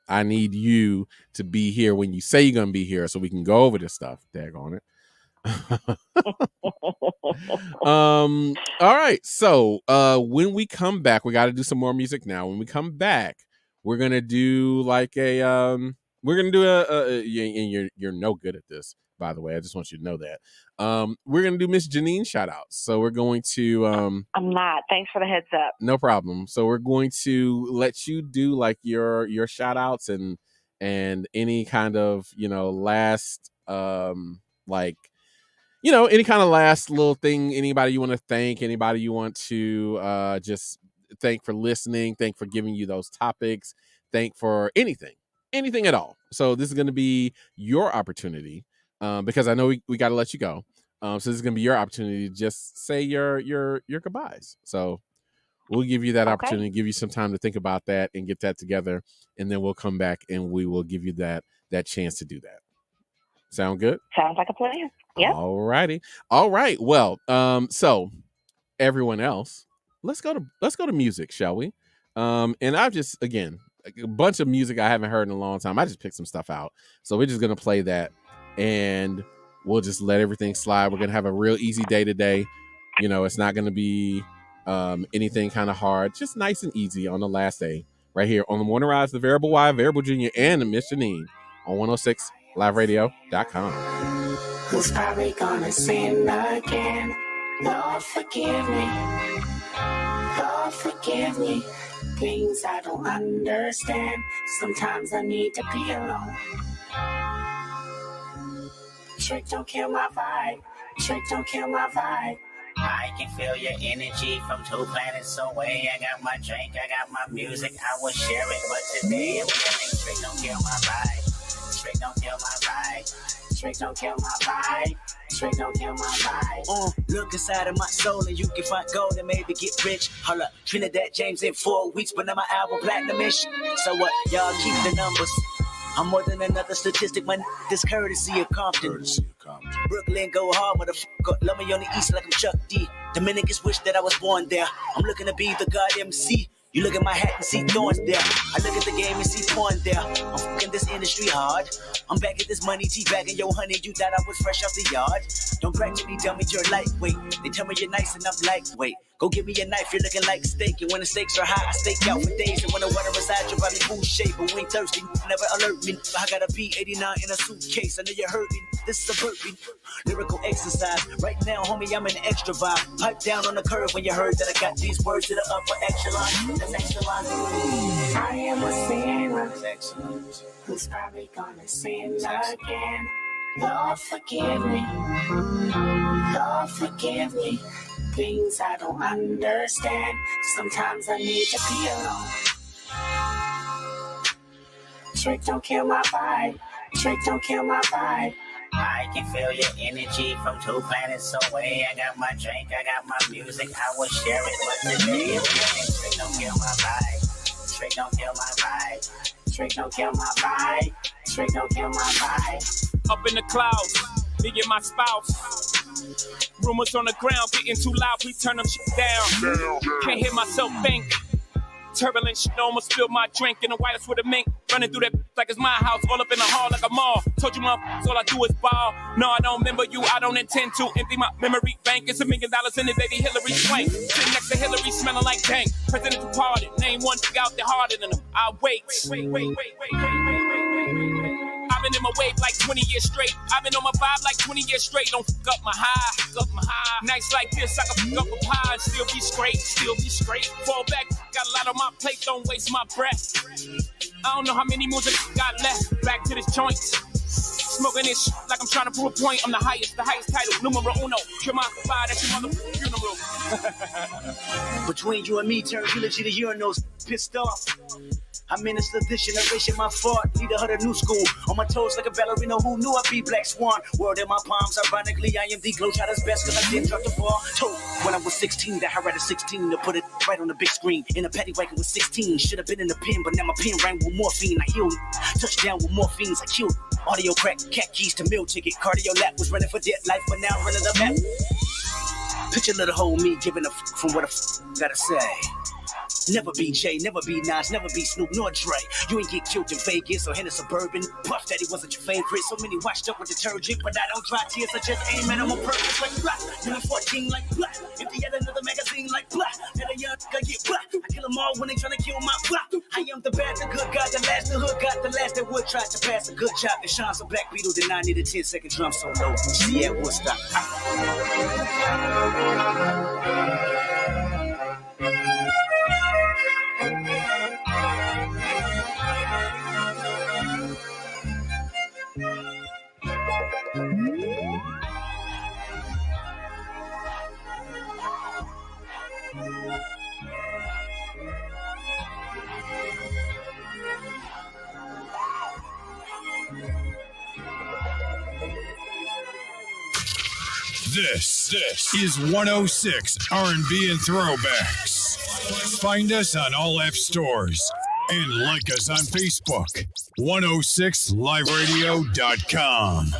I need you to be here when you say you're gonna be here, so we can go over this stuff. Daggone it. All right. So when we come back, we got to do some more music now. When we come back, we're gonna do like a and you're no good at this, by the way. I just want you to know that. We're gonna do Miss Janine shout outs. So we're going to I'm not. Thanks for the heads up. No problem. So we're going to let you do like your shout outs and any kind of, last any kind of last little thing, anybody you want to thank, anybody you want to just thank for listening, thank for giving you those topics, thank for anything at all. So this is going to be your opportunity because I know we got to let you go. So this is going to be your opportunity to just say your goodbyes. So we'll give you that opportunity, give you some time to think about that and get that together. And then we'll come back and we will give you that chance to do that. Sound good? Sounds like a plan. Yeah. All righty. All right. Well, so everyone else, let's go to music, shall we? And I've just, again, a bunch of music I haven't heard in a long time. I just picked some stuff out. So we're just going to play that and we'll just let everything slide. We're going to have a real easy day today. It's not going to be anything kind of hard, just nice and easy on the last day right here on the Morning Rise, the Variable Y, Variable Junior, and the Miss Janine on 106liveradio.com. Who's probably gonna sin again? Lord, forgive me. Lord, forgive me. Things I don't understand. Sometimes I need to be alone. Trick don't kill my vibe. Trick don't kill my vibe. I can feel your energy from 2 planets away. I got my drink, I got my music, I will share it. But today I'm feeling trick don't kill my vibe. Trick don't kill my vibe. Trick don't kill my vibe. Trick don't kill my vibe. Look inside of my soul and you can find gold and maybe get rich. Hold up, Trinidad James in 4 weeks, but now my album platinum-ish. So what? Y'all keep the numbers. I'm more than another statistic, man. This courtesy of Compton. Brooklyn go hard, motherfucker. Love me on the east like I'm Chuck D. Dominicans wish that I was born there. I'm looking to be the God MC. You look at my hat and see thorns there. I look at the game and see porn there. I'm fucking this industry hard. I'm back at this money, teabagging yo honey. You thought I was fresh off the yard. Don't brag to me, dummy, you're lightweight. They tell me you're nice and I'm lightweight. Go give me a knife, you're looking like steak. And when the stakes are high, I stake out for days. And when the water inside your body full shape, but we ain't thirsty, never alert me. I got a P89 in a suitcase. I know you heard me. This is a burpee. Lyrical exercise. Right now, homie, I'm in an extra vibe. Pipe down on the curve when you heard that I got these words to the upper echelon. That's excellent. I am a sinner. Who's probably gonna sin again? Lord, forgive me. Lord, forgive me. Things I don't understand. Sometimes I need to be alone. Trick don't kill my vibe. Trick don't kill my vibe. I can feel your energy from 2 planets away. I got my drink, I got my music, I will share it. But today I'm feeling trick don't kill my vibe. Trick don't kill my vibe. Trick don't kill my vibe. Trick don't kill my vibe. Up in the clouds, me and my spouse. Rumors on the ground getting too loud, we turn them shit down. Can't hear myself think. Turbulent shit almost spilled my drink in the whitest with a mink. Running through that like it's my house, all up in the hall like a mall. Told you motherfuckers all I do is ball. No, I don't remember you, I don't intend to. Empty my memory bank, it's $1 million in it, baby Hillary Swank. Sitting next to Hillary, smelling like dank. President departed, name one thing out there harder than him. I wait. I've been in my wave like 20 years straight. I've been on my vibe like 20 years straight. Don't fuck up my high. Nights like this, I can fuck up a pie and still be straight. Fall back, got a lot on my plate, don't waste my breath. I don't know how many moves I got left. Back to this joint. Smoking this shit like I'm trying to prove a point. I'm the highest title, numero uno. Kill my fire, that's your motherfucking funeral. Between you and me, turn eulogy to urinals. Pissed off. I'm in this edition, erasing my fault. Leader of the new school. On my toes like a ballerina who knew I'd be Black Swan. Word in my palms, ironically, I am the glow shotter's best, cause I didn't drop the ball. Told when I was 16 that I had a 16 to put it right on the big screen. In a paddy wagon with 16. Should have been in the pen, but now my pen rang with morphine. I healed. Touchdown with morphines, I killed. Audio crack, cat keys to meal ticket. Cardio lap was running for dead life, but now running the map. Picture little whole me giving a from what I gotta say. Never be Jay, never be Nas, never be Snoop nor Dre. You ain't get killed in Vegas or in a suburban. Puff Daddy wasn't your favorite. So many washed up with detergent, but I don't dry tears. I just aim at them on purpose like blah. When I'm 14 like blah. If they had another magazine like blah, let a young guy get blah. I kill them all when they tryna kill my blah. I am the bad, the good guy, the last, the hood got the last that would try to pass a good job. And Sean's a Black Beetle, then I need a 10-second drum solo. See at Woodstock. This is 106 R&B and Throwbacks. Find us on all app stores and like us on Facebook. 106liveradio.com.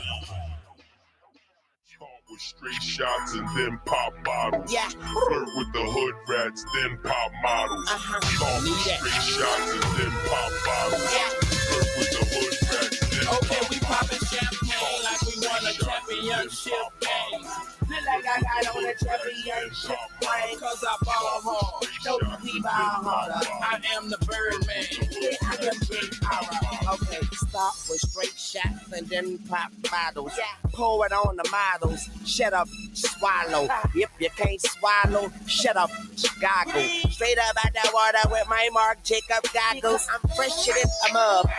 Straight shots and then pop bottles. Yeah. Flirt with the hood rats, then pop models. Talk with straight shots and then pop bottles. Yeah. Flirt with the hood rats, then okay, we poppin' champagne like we won a championship game. Feel like I got on a championship plane, cause I ball hard. Don't we ball harder? I am the Birdman. Yeah, I am Big Power. Okay, stop with straight shots and then pop bottles. Yeah. Pour it on the models. Shut up, swallow. If you can't swallow, shut up, goggle. Straight up out that water with my Marc Jacob goggles. I'm fresher than a mug.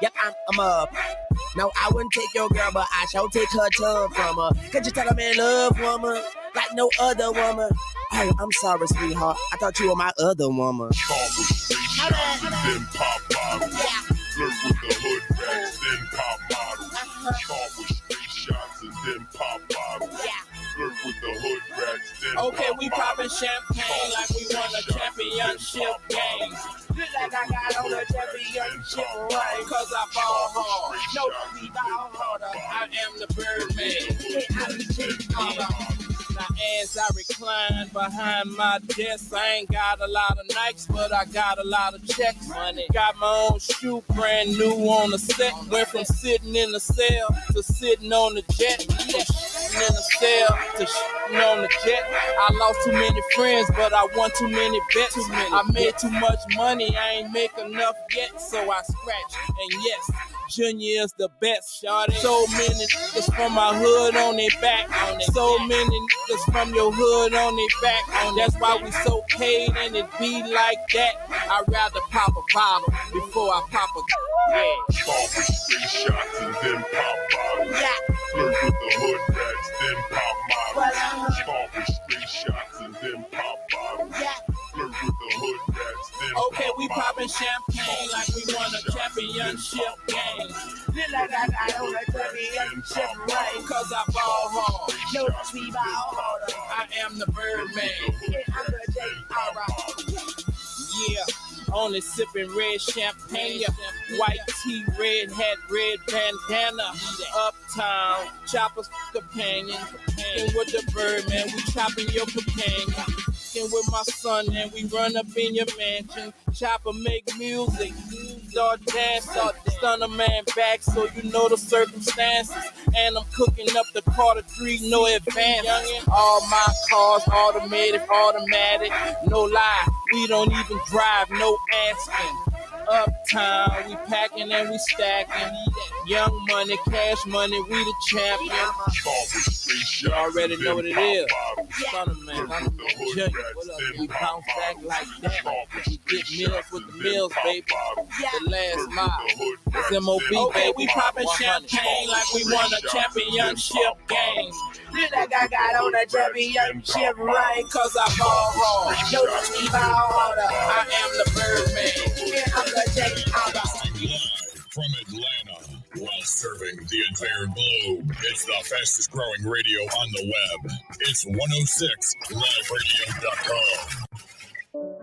Yep, I'm a mug. No, I wouldn't take your girl, but I shall take her tongue from her. Could you tell I'm in love, woman? Like no other woman. Oh, I'm sorry, sweetheart. I thought you were my other woman. Talk with straight shots and then pop bottles. Yeah. Flirt with the hood rats, then pop models. Talk with straight shots and then pop bottles. Yeah. Flirt with the hood rats, then okay, we poppin' champagne like we won a championship game. Feel like I got on a championship ring, cause I ball hard. No, we ball harder. I am the Birdman. Yeah, I'm the Big Power. Now as I recline behind my desk, I ain't got a lot of Nikes, but I got a lot of checks. Money. Got my own shoe, brand new on the set. Went from sitting in the cell to sitting on the jet. From shitting in the cell to shitting on the jet. I lost too many friends, but I won too many bets. I made too much money, I ain't make enough yet, so I scratched. And yes, Junior is the best, shawty. So many niggas from my hood on their back. So many niggas from your hood on their back. That's why we so paid and it be like that. I'd rather pop a bottle before I pop a yeah. Talk with straight shots and then pop bottles. Yeah. Flirt with the hood rats, then pop models. Talk with straight shots and then pop bottles. Yeah. Flirt with the hood rats, then okay, we poppin' champagne like we won a championship game. Feel like I got on a championship ring, cause I ball hard. No, we ball harder. I am the Birdman. Yeah, I'm the J. Yeah. Only sipping red champagne, white tea, red hat, red bandana. Uptown, chopper's companion. And with the Birdman, we chopping your companion. And with my son, and we run up in your mansion. Chopper make music, start dancing. Stun a man back so you know the circumstances. And I'm cooking up the Carter 3, no advance. All my cars automatic. No lie, we don't even drive, no asking. Uptown, we packing and we stacking. Young money, cash money, we the champion. You already know what it is. Son of man, Junior, what up? We bounce back like that. We get meals with the meals, baby. The last mile. It's MOB, okay, we poppin' champagne like we won a championship game. Feel like I got on a championship ring, cause I ball hard. No, we ball harder. I am the Birdman. Yeah, I'm the J. From Atlanta, while serving the entire globe, it's the fastest growing radio on the web. It's 106liveradio.com.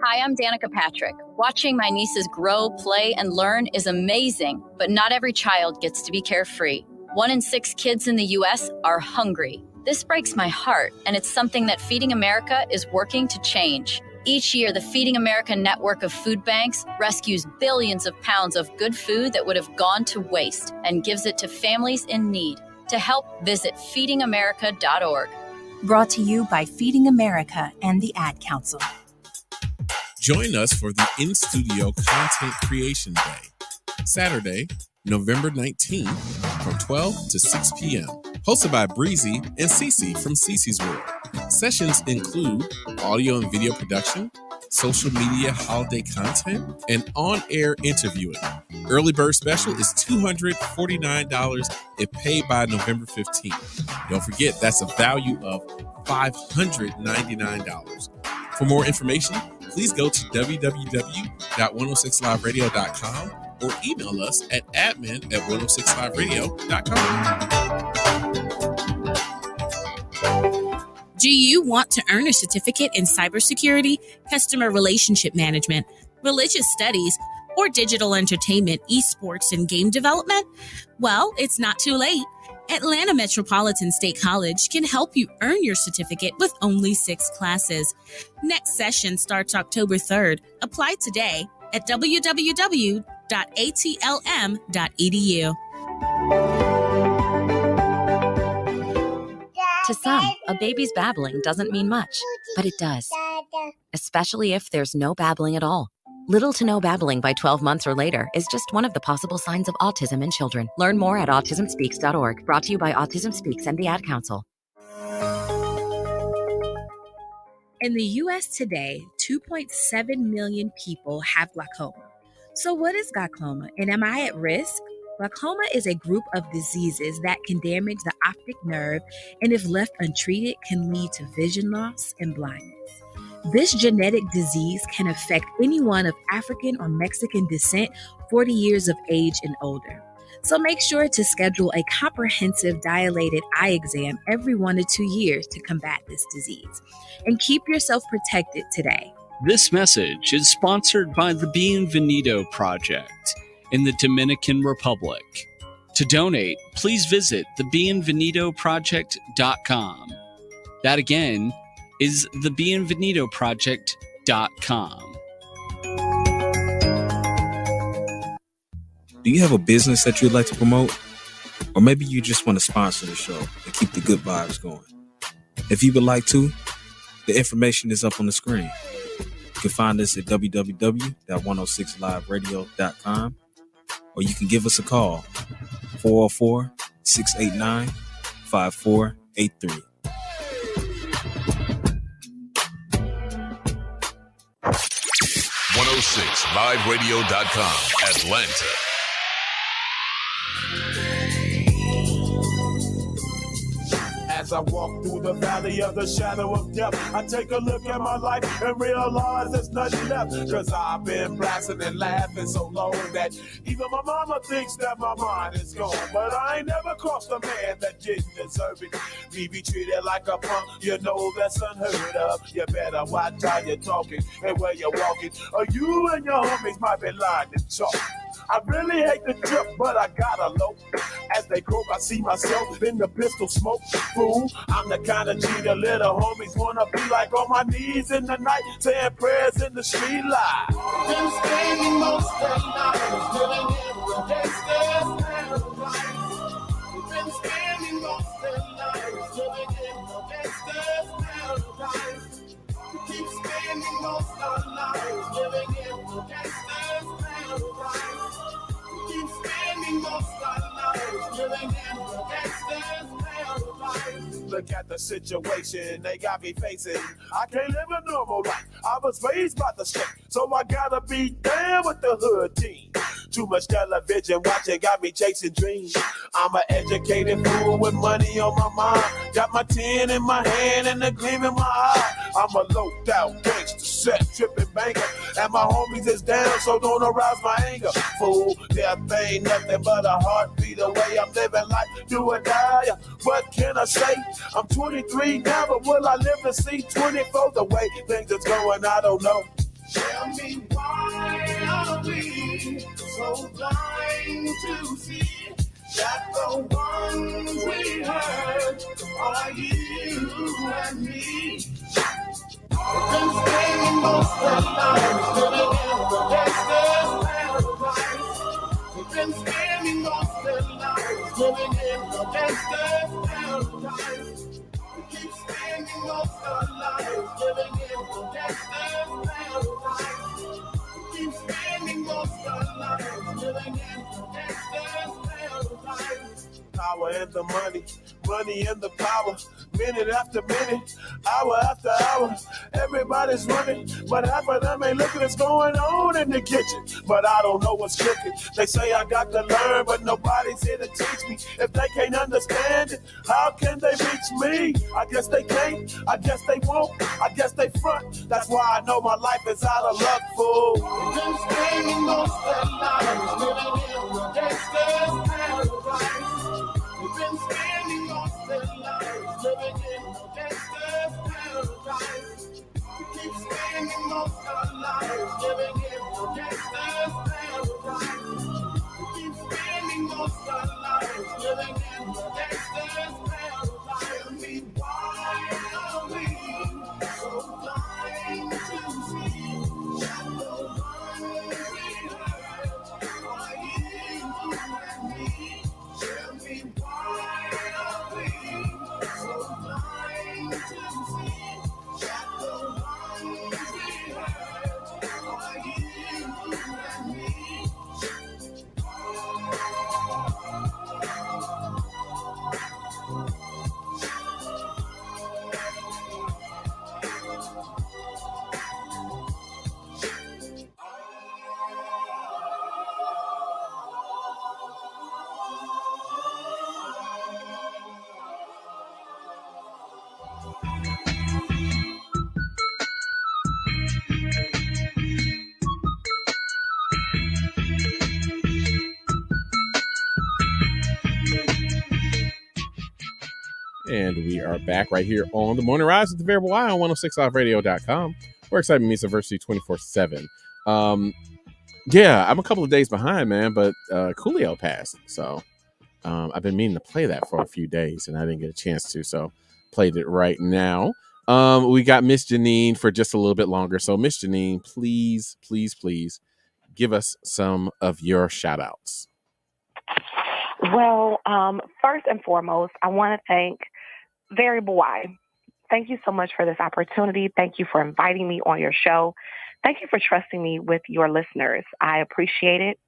Hi, I'm Danica Patrick. Watching my nieces grow, play, and learn is amazing, but not every child gets to be carefree. 1 in 6 kids in the U.S. are hungry. This breaks my heart, and it's something that Feeding America is working to change. Each year, the Feeding America network of food banks rescues billions of pounds of good food that would have gone to waste and gives it to families in need. To help, visit feedingamerica.org. Brought to you by Feeding America and the Ad Council. Join us for the In-Studio Content Creation Day, Saturday, November 19th from 12 to 6 p.m. Hosted by Breezy and Cece from Cece's World. Sessions include audio and video production, social media holiday content, and on-air interviewing. Early bird special is $249 if paid by November 15th. Don't forget, that's a value of $599. For more information, please go to www.106liveradio.com or email us at admin@106liveradio.com. Do you want to earn a certificate in cybersecurity, customer relationship management, religious studies, or digital entertainment, esports, and game development? Well, it's not too late. Atlanta Metropolitan State College can help you earn your certificate with only 6 classes. Next session starts October 3rd. Apply today at www.atlm.edu. To some, a baby's babbling doesn't mean much, but it does. Especially if there's no babbling at all. Little to no babbling by 12 months or later is just one of the possible signs of autism in children. Learn more at autismspeaks.org. Brought to you by Autism Speaks and the Ad Council. In the U.S. today, 2.7 million people have glaucoma. So what is glaucoma, and am I at risk? Glaucoma is a group of diseases that can damage the optic nerve and if left untreated can lead to vision loss and blindness. This genetic disease can affect anyone of African or Mexican descent 40 years of age and older. So make sure to schedule a comprehensive dilated eye exam every 1 to 2 years to combat this disease. And keep yourself protected today. This message is sponsored by the Bienvenido Project in the Dominican Republic. To donate, please visit thebienvenidoproject.com. That again is thebienvenidoproject.com. Do you have a business that you'd like to promote? Or maybe you just want to sponsor the show and keep the good vibes going. If you would like to, the information is up on the screen. You can find us at www.106liveradio.com or you can give us a call, 404-689-5483. 106liveradio.com, Atlanta. As I walk through the valley of the shadow of death, I take a look at my life and realize there's nothing left. Cause I've been blasting and laughing so long that even my mama thinks that my mind is gone. But I ain't never crossed a man that didn't deserve it. Me be treated like a punk, you know that's unheard of. You better watch how you're talking and where you're walking, or you and your homies might be lying to chalk. I really hate the trip, but I gotta low. As they croak, I see myself in the pistol smoke. Fool, I'm the kind of G the little homies wanna be like, on my knees in the night, saying prayers in the street light. Been spending most of the night living in the gangster's paradise. We've been spending most of the night living in the gangster's paradise. We keep spending most of the night living in the gangster's paradise. Keep spending most of our lives living in the gangster's paradise. Look at the situation they got me facing. I can't live a normal life. I was raised by the street, so I gotta be down with the hood team. Too much television watching got me chasing dreams. I'm an educated fool with money on my mind. Got my 10 in my hand and a gleam in my eye. I'm a loped out gangster, set tripping banker, and my homies is down, so don't arouse my anger. Fool, death ain't nothing but a heartbeat away. I'm living life, do or die. What can I say? I'm 23 now, but will I live to see 24? The way things is going, I don't know. Tell me why are we so blind to see that the ones we hurt are you and me? We've been spending most of our lives living in the gangster's paradise. We've been spending most of our lives living in the gangster's paradise. We keep spending most of our lives living in the gangster's paradise. We keep spending most of our lives living in the gangster's paradise. Power and the money, money and the power. Minute after minute, hour after hour, everybody's running, but half of them ain't looking what's going on in the kitchen. But I don't know what's cooking. They say I got to learn, but nobody's here to teach me. If they can't understand it, how can they reach me? I guess they can't, I guess they won't, I guess they front. That's why I know my life is out of luck, fool. We've been spending most of our lives living in the gangster's paradise. We've been spending most of our lives living in the gangster's paradise. We keep spending most of our lives living in the gangster's paradise. We keep spending most of our lives living in the gangster's paradise. Tell me why are we so blind to see that the ones we hurt are you and me? Tell me why are we so blind to see that the ones we hurt are you and me? And we are back right here on the Morning Rise with the Variable Y on 106liveradio.com. We're excited to meet Subversity 24/7. Yeah, I'm a couple of days behind, man, but Coolio passed. So I've been meaning to play that for a few days, and I didn't get a chance to. So played it right now. We got Miss Janine for just a little bit longer. So Miss Janine, please, please, please give us some of your shout outs. Well, first and foremost, I want to thank Variable Y. Thank you so much for this opportunity. Thank you for inviting me on your show. Thank you for trusting me with your listeners. I appreciate it.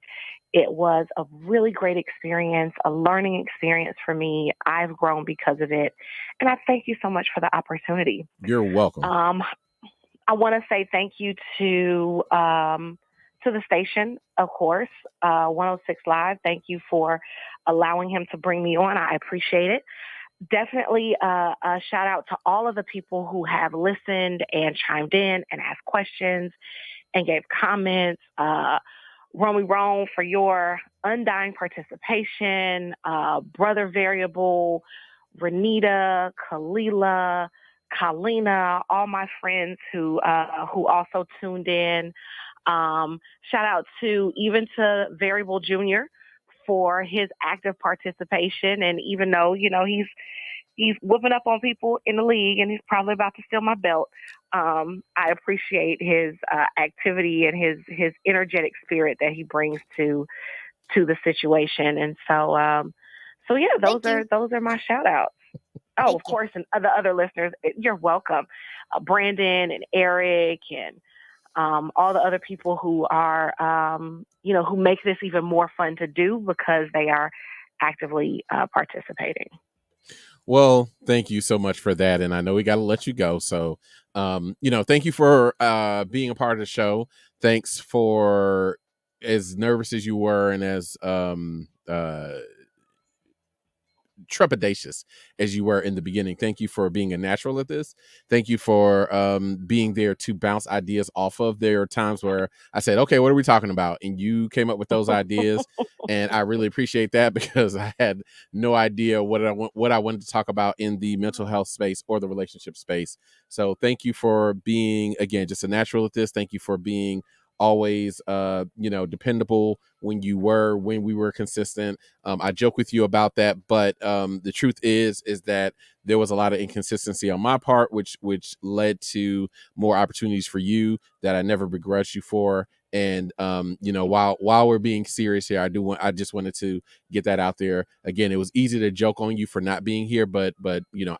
It was a really great experience, a learning experience for me. I've grown because of it. And I thank you so much for the opportunity. You're welcome. I want to say thank you to the station, of course, 106 Live. Thank you for allowing him to bring me on. I appreciate it. Definitely a shout out to all of the people who have listened and chimed in and asked questions and gave comments. Romy Rome for your undying participation, Brother Variable, Renita, Kalila, Kalina, all my friends who also tuned in. Shout out to Variable Jr. for his active participation. And even though, he's whooping up on people in the league and he's probably about to steal my belt, I appreciate his activity and his energetic spirit that he brings to the situation. And so yeah, those are my shout outs. Oh, of course. And the other listeners, you're welcome. Brandon and Eric and all the other people who are, who make this even more fun to do because they are actively participating. Well, thank you so much for that. And I know we got to let you go. So, thank you for being a part of the show. Thanks for as nervous as you were and as trepidatious as you were in the beginning. Thank you for being a natural at this. Thank you for being there to bounce ideas off of. There are times where I said, okay, what are we talking about? And you came up with those ideas. And I really appreciate that, because I had no idea what I wanted to talk about in the mental health space or the relationship space. So thank you for being, again, just a natural at this. Thank you for being always dependable when we were consistent. I joke with you about that, but the truth is that there was a lot of inconsistency on my part, which led to more opportunities for you that I never begrudged you for. And while we're being serious here, I just wanted to get that out there. Again, it was easy to joke on you for not being here, but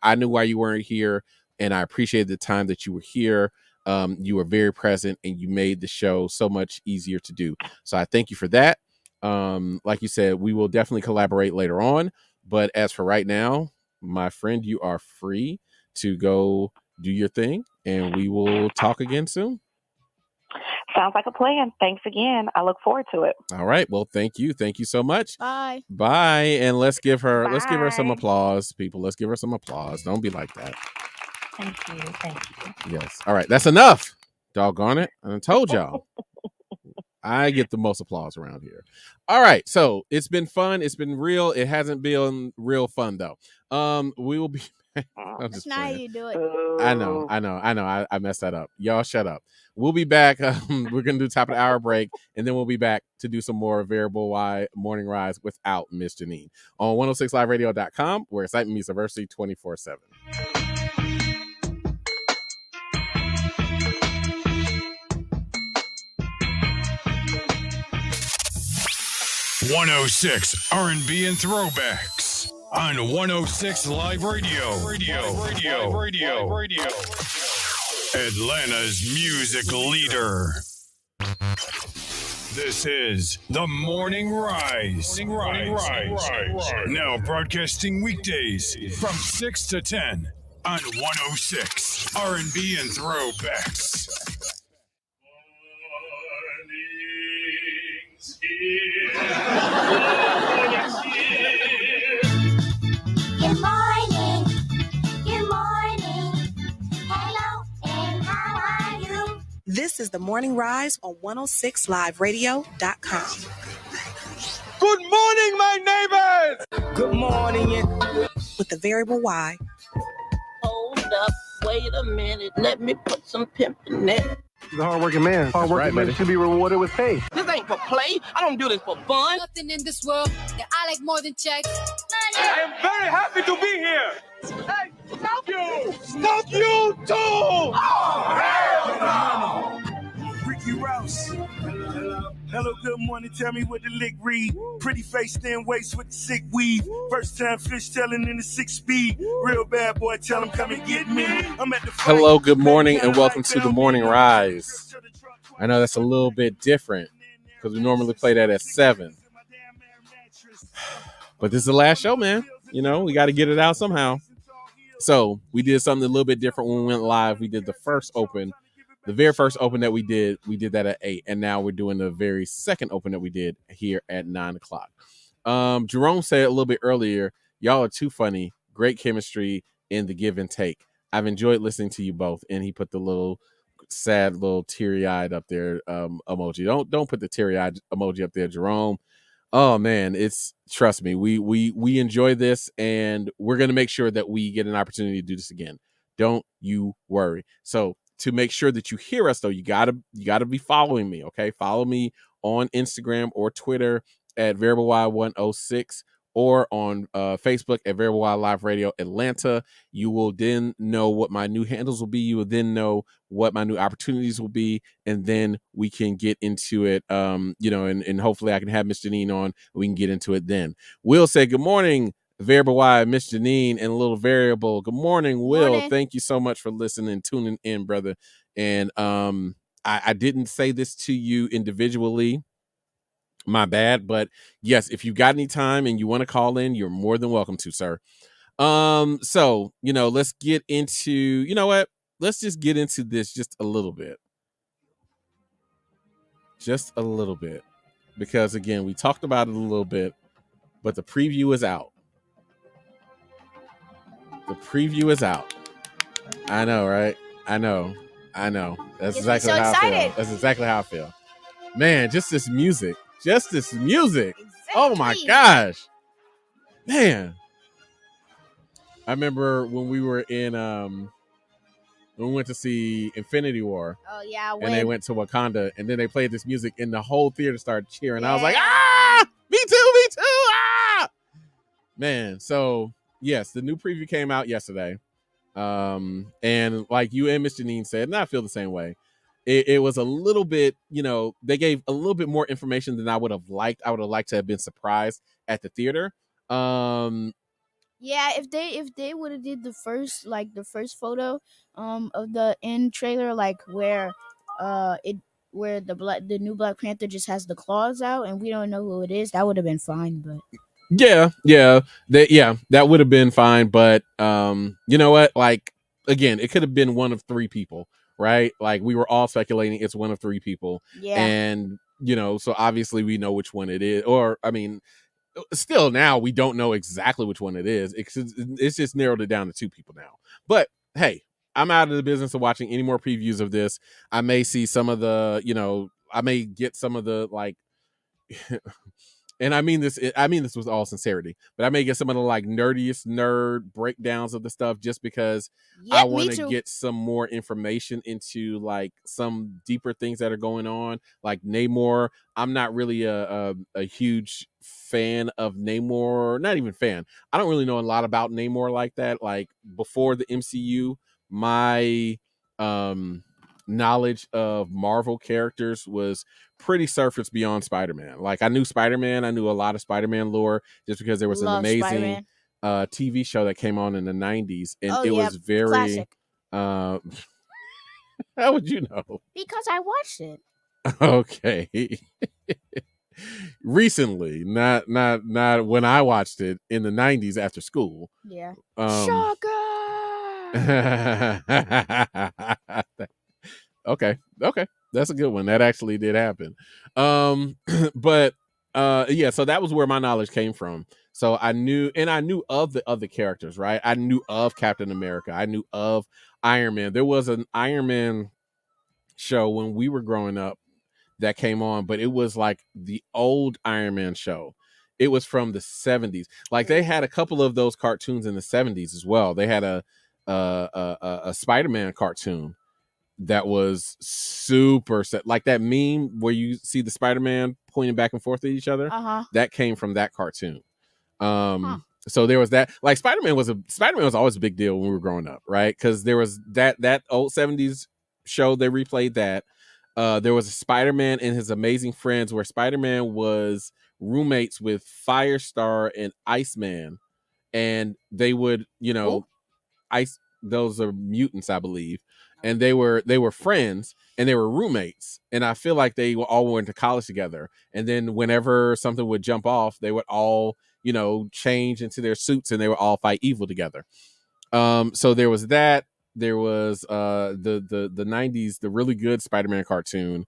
I knew why you weren't here, and I appreciated the time that you were here. You were very present, and you made the show so much easier to do. So I thank you for that. Like you said, we will definitely collaborate later on. But as for right now, my friend, you are free to go do your thing, and we will talk again soon. Sounds like a plan. Thanks again. I look forward to it. All right. Well, thank you. Thank you so much. Bye. Bye. And let's give her some applause, people. Let's give her some applause. Don't be like that. Thank you. Yes. All right. That's enough. Doggone it. I told y'all. I get the most applause around here. All right. So it's been fun. It's been real. It hasn't been real fun, though. We will be. That's not how you do it. I know. I messed that up. Y'all shut up. We'll be back. We're going to do top of the hour break, and then we'll be back to do some more Variable Y Morning Rise without Miss Janine on 106liveradio.com, where excitement meets diversity 24/7. 106 R&B and throwbacks on 106 Live Radio. Atlanta's music leader. This is The Morning Rise. Now broadcasting weekdays from 6 to 10 on 106 R&B and throwbacks. Good morning. Hello, and how are you? This is the Morning Rise on 106liveradio.com. Good morning, my neighbors. Good morning. With the Variable Y. Hold up, wait a minute. Let me put some pimp in it. He's a hardworking man. Hardworking man should be rewarded with pay. This ain't for play. I don't do this for fun. Nothing in this world that I like more than checks. I am very happy to be here. Hey, stop you! Stop you too! Oh, hell no! Ricky Rouse. Hello, good morning. Tell me what the lick read. Pretty face, thin waist with the sick weave. First time fish telling in the 6-speed. Real bad boy, tell him come and get me. I'm at the fight. Hello, good morning, and welcome to the Morning Rise. I know that's a little bit different because we normally play that at 7. But this is the last show, man. You know, we got to get it out somehow. So we did something a little bit different when we went live. We did the first open. The very first open that we did that at 8, and now we're doing the very second open that we did here at 9 o'clock. Jerome said a little bit earlier, y'all are too funny. Great chemistry in the give and take. I've enjoyed listening to you both. And he put the little sad, little teary-eyed up there emoji. Don't put the teary-eyed emoji up there, Jerome. Oh man, trust me, we enjoy this, and we're gonna make sure that we get an opportunity to do this again. Don't you worry. So to make sure that you hear us, though, you gotta be following me. Okay, follow me on Instagram or Twitter at Variable Y106 or on Facebook at Variable Y Live Radio Atlanta. You will then know what my new handles will be. You will then know what my new opportunities will be, and then we can get into it. And hopefully I can have Miss Janine on. We can get into it then. Will say good morning, Variable Y, Miss Janine, and a little Variable. Good morning, Will. Morning. Thank you so much for listening and tuning in, brother. And I didn't say this to you individually. My bad. But yes, if you got any time and you want to call in, you're more than welcome to, sir. So, let's get into, you know what? Let's just get into this just a little bit. Just a little bit. Because again, we talked about it a little bit, but the preview is out. The preview is out. I know, right? I know. That's Gets me exactly so how I feel. excited. That's exactly how I feel. Man, just this music. Oh my gosh. Man. I remember when we were in when we went to see Infinity War. Oh yeah, and they went to Wakanda, and then they played this music, and the whole theater started cheering. I was like, me too, ah! Man, so yes, the new preview came out yesterday. And like you and Miss Janine said, and I feel the same way. It was a little bit, they gave a little bit more information than I would have liked. I would have liked to have been surprised at the theater. Yeah, if they would have did the first photo of the end trailer, like where the new Black Panther just has the claws out and we don't know who it is, that would have been fine. But that would have been fine. But you know what? Like, again, it could have been one of three people, right? Like, we were all speculating it's one of three people. Yeah. And so obviously we know which one it is. Or I mean, still now we don't know exactly which one it is. It's just narrowed it down to two people now. But hey, I'm out of the business of watching any more previews of this. I may see some of the, I may get some of the like, and I mean this with all sincerity, but I may get some of the like nerdiest nerd breakdowns of the stuff just because I want to get some more information into like some deeper things that are going on. Like Namor, I'm not really a huge fan of Namor. Not even fan. I don't really know a lot about Namor like that. Like before the MCU, my knowledge of Marvel characters was pretty surface beyond Spider-Man. Like I knew Spider-Man, I knew a lot of Spider-Man lore just because there was an amazing TV show that came on in the 90s, and it was very how would you know? Because I watched it. Okay. Recently, not when I watched it in the 90s after school. Yeah. Okay, that's a good one. That actually did happen. But so that was where my knowledge came from. So I knew of the other characters, right? I knew of Captain America. I knew of Iron Man. There was an Iron Man show when we were growing up that came on, but it was like the old Iron Man show. It was from the 70s. Like they had a couple of those cartoons in the 70s as well. They had a Spider-Man cartoon that was super set, like that meme where you see the Spider-Man pointing back and forth at each other. That came from that cartoon. So there was that. Like Spider-Man was always a big deal when we were growing up, right? Because there was that old 70s show, they replayed that. There was a Spider-Man and His Amazing Friends where Spider-Man was roommates with Firestar and Iceman, and they would, those are mutants, I believe. And they were friends and they were roommates. And I feel like they all went to college together. And then whenever something would jump off, they would all, change into their suits and they would all fight evil together. So there was that. There was the 90s, the really good Spider-Man cartoon.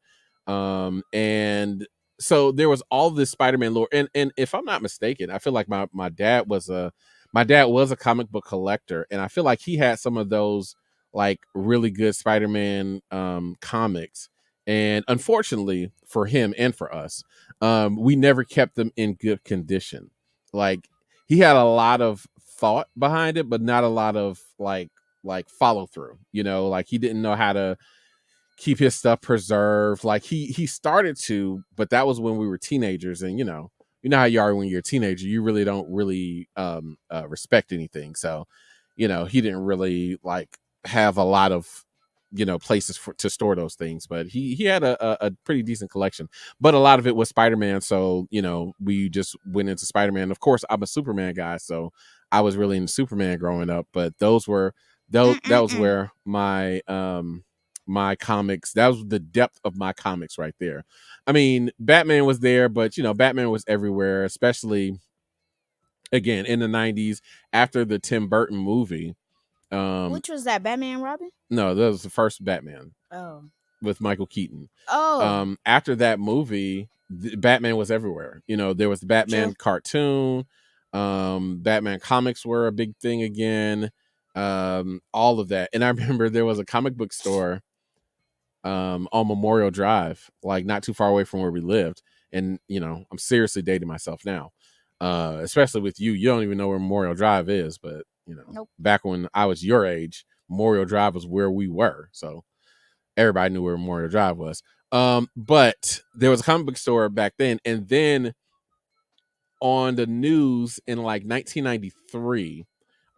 And so there was all this Spider-Man lore. And if I'm not mistaken, I feel like my dad was a comic book collector. And I feel like he had some of those like really good Spider-Man comics, and unfortunately for him and for us, we never kept them in good condition. Like he had a lot of thought behind it, but not a lot of like follow through. Like he didn't know how to keep his stuff preserved. Like he started to, but that was when we were teenagers, and you know how you are when you're a teenager. You really don't really respect anything. So he didn't really like have a lot of places to store those things, but he had a pretty decent collection, but a lot of it was Spider-Man. So we just went into Spider-Man. Of course, I'm a Superman guy, so I was really into Superman growing up, but that was where my my comics, that was the depth of my comics right there. I mean, Batman was there, but Batman was everywhere, especially again in the 90s after the Tim Burton movie. Which was that, Batman and Robin? No, that was the first Batman. Oh. With Michael Keaton. Oh. After that movie, Batman was everywhere. There was the Batman cartoon. Batman comics were a big thing again. all of that. And I remember there was a comic book store on Memorial Drive, like not too far away from where we lived. And I'm seriously dating myself now, especially with you. You don't even know where Memorial Drive is, but Nope. back when I was your age, Memorial Drive was where we were. So everybody knew where Memorial Drive was. But there was a comic book store back then, and then on the news in like 1993,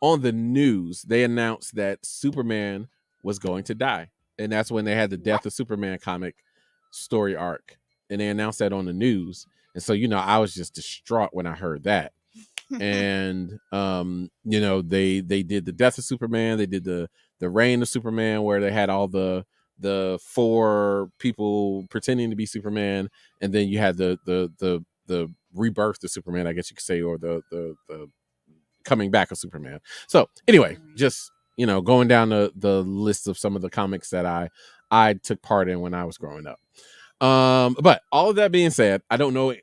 on the news they announced that Superman was going to die, and that's when they had the Death of Superman comic story arc, and they announced that on the news. And so I was just distraught when I heard that. And they did the Death of Superman, they did the Reign of Superman, where they had all the 4 people pretending to be Superman, and then you had the rebirth of Superman, I guess you could say, or the coming back of Superman. So anyway, just going down the list of some of the comics that I took part in when I was growing up. But all of that being said, I don't know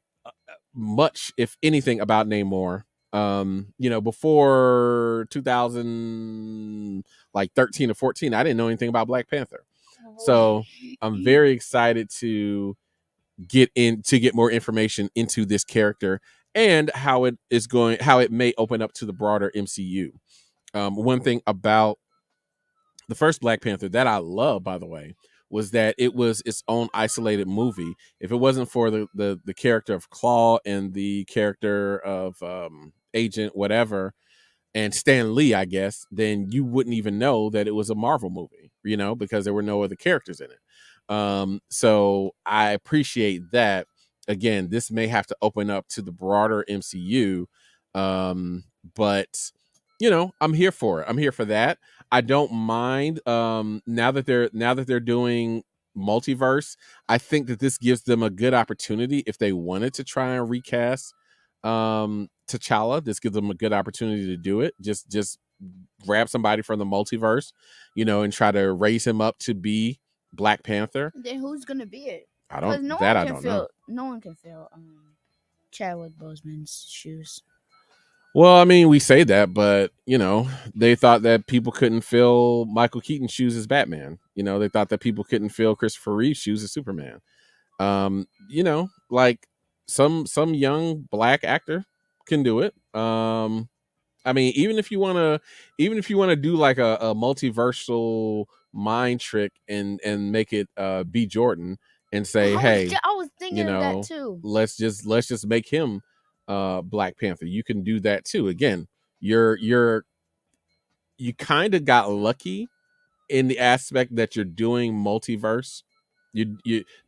much, if anything, about Namor. Before 2013 or 14, I didn't know anything about Black Panther. So I'm very excited to get more information into this character and how it may open up to the broader MCU. One thing about the first Black Panther that I love, by the way, was that it was its own isolated movie. If it wasn't for the character of Claw and the character of Agent whatever and Stan Lee, I guess, then you wouldn't even know that it was a Marvel movie, because there were no other characters in it. So I appreciate that. Again, this may have to open up to the broader MCU, but I'm here for it. I'm here for that. I don't mind. Now that they're doing multiverse, I think that this gives them a good opportunity if they wanted to try and recast T'Challa. This gives them a good opportunity to do it. Just grab somebody from the multiverse, and try to raise him up to be Black Panther. Then who's gonna be it? I don't know. No one can fill Chadwick Boseman's shoes. Well, I mean, we say that, but they thought that people couldn't fill Michael Keaton's shoes as Batman. They thought that people couldn't fill Christopher Reeve's shoes as Superman. Like some young Black actor can do it. I mean, even if you want to do like a multiversal mind trick and make it B. Jordan and say, I was thinking of that too. Let's just make him Black Panther. You can do that too. Again, you kind of got lucky in the aspect that you're doing multiverse.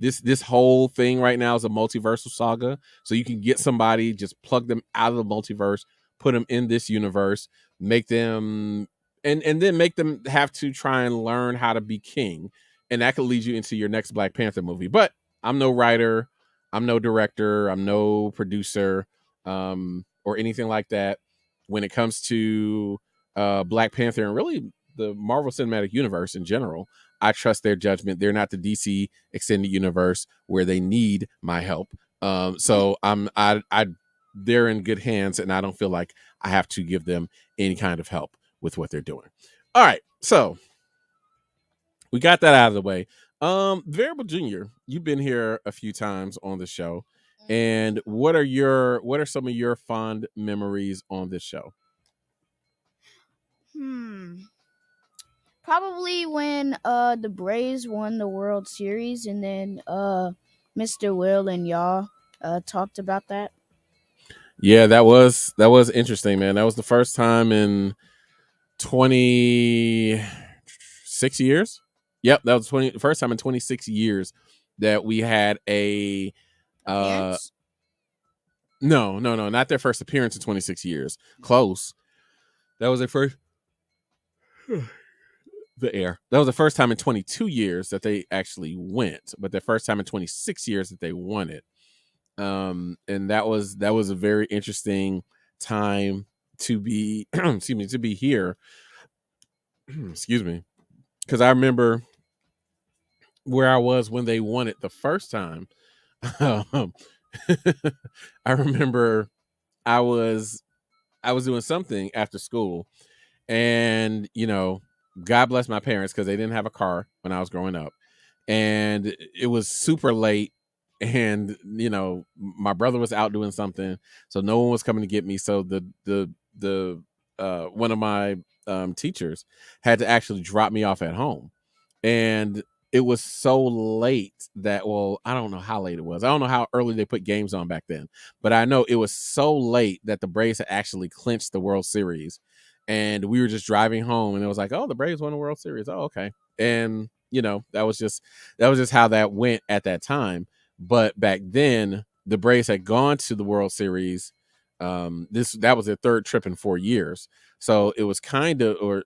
This whole thing right now is a multiversal saga, so you can get somebody, just plug them out of the multiverse, put them in this universe, make them and then make them have to try and learn how to be king, and that could lead you into your next Black Panther movie. But I'm no writer, I'm no director, I'm no producer, or anything like that. When it comes to Black Panther and really the Marvel Cinematic Universe in general, I trust their judgment. They're not the DC extended universe where they need my help. So they're in good hands, and I don't feel like I have to give them any kind of help with what they're doing. All right, so we got that out of the way. Variable Jr., you've been here a few times on the show, and what are some of your fond memories on this show? Probably when the Braves won the World Series, and then Mr. Will and y'all talked about that. Yeah, that was interesting, man. That was the first time in 26 years. Yep, that was the first time in 26 years that we had a no, not their first appearance in 26 years. Close. That was their first That was the first time in 22 years that they actually went, but the first time in 26 years that they won it. And that was a very interesting time to be to be here. Excuse me. Because I remember where I was when they won it the first time. I remember I was doing something after school, And, you know, God bless my parents because they didn't have a car when I was growing up. And it was super late. And, you know, my brother was out doing something. So no one was coming to get me. So the one of my teachers had to actually drop me off at home. And it was so late that, well, I don't know how late it was. I don't know how early they put games on back then. But I know it was so late that the Braves had actually clinched the World Series. And we were just driving home and it was like, oh, the Braves won the World Series. Oh, okay. And, you know, that was just how that went at that time. But back then, the Braves had gone to the World Series. That was their third trip in 4 years. So it was kind of, or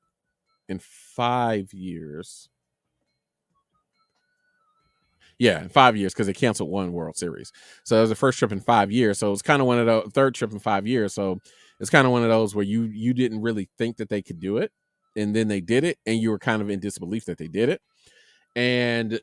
in 5 years. Yeah, in 5 years, because they canceled one World Series. So it was the first trip in 5 years. So it was kind of one of the third trip in 5 years. So it's kind of one of those where you didn't really think that they could do it. And then they did it. And you were kind of in disbelief that they did it. And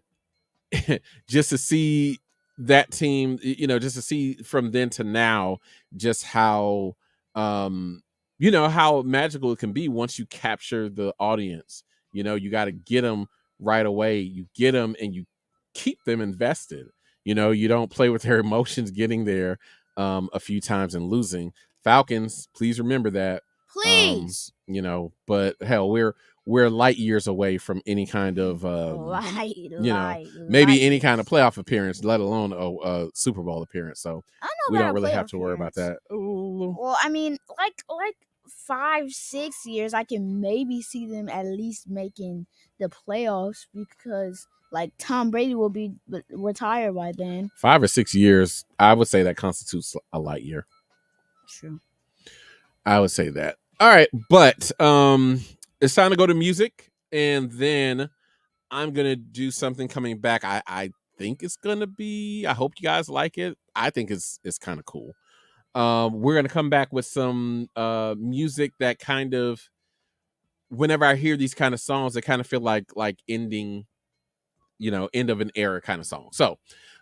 just to see that team, you know, just to see from then to now, just how, you know, how magical it can be once you capture the audience. You know, you got to get them right away. You get them and you keep them invested. You know, you don't play with their emotions getting there a few times and losing. Falcons, please remember that. Please. You know, but hell, we're light years away from any kind of maybe any kind of playoff appearance, let alone a Super Bowl appearance. So we don't really have to worry about that. Ooh. Well, I mean, like 5-6 years, I can maybe see them at least making the playoffs because like Tom Brady will be retired by then. 5 or 6 years, I would say that constitutes a light year. True. I would say that. All right, but it's time to go to music, and then I'm gonna do something coming back. I think it's gonna be. I hope you guys like it. I think it's kind of cool. We're gonna come back with some music that kind of, whenever I hear these kind of songs, they kind of feel like ending, you know, end of an era kind of song. So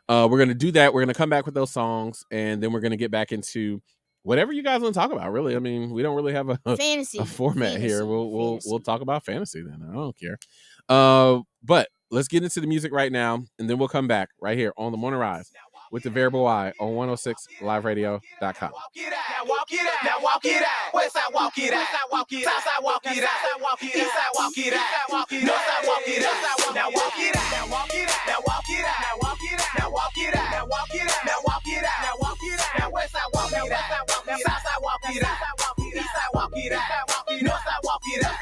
we're gonna do that. We're gonna come back with those songs, and then we're gonna get back into whatever you guys want to talk about. Really, I mean, we don't really have a format here. We'll talk about fantasy then. I don't care. But let's get into the music right now, and then we'll come back right here on the Morning Rise with the Variable Y on 106liveradio.com. Now walk it out. Now walk it out. West side walk it out. South side walk it out. East side walk it out. North side walk it out. Now walk it out. Now walk it out. Now walk it out. Now walk it out. Now walk it out. Now walk it out. Now walk it out. Now walk it out. Now west side walk it out. South side walk it out. East side walk it out. North side walk it out.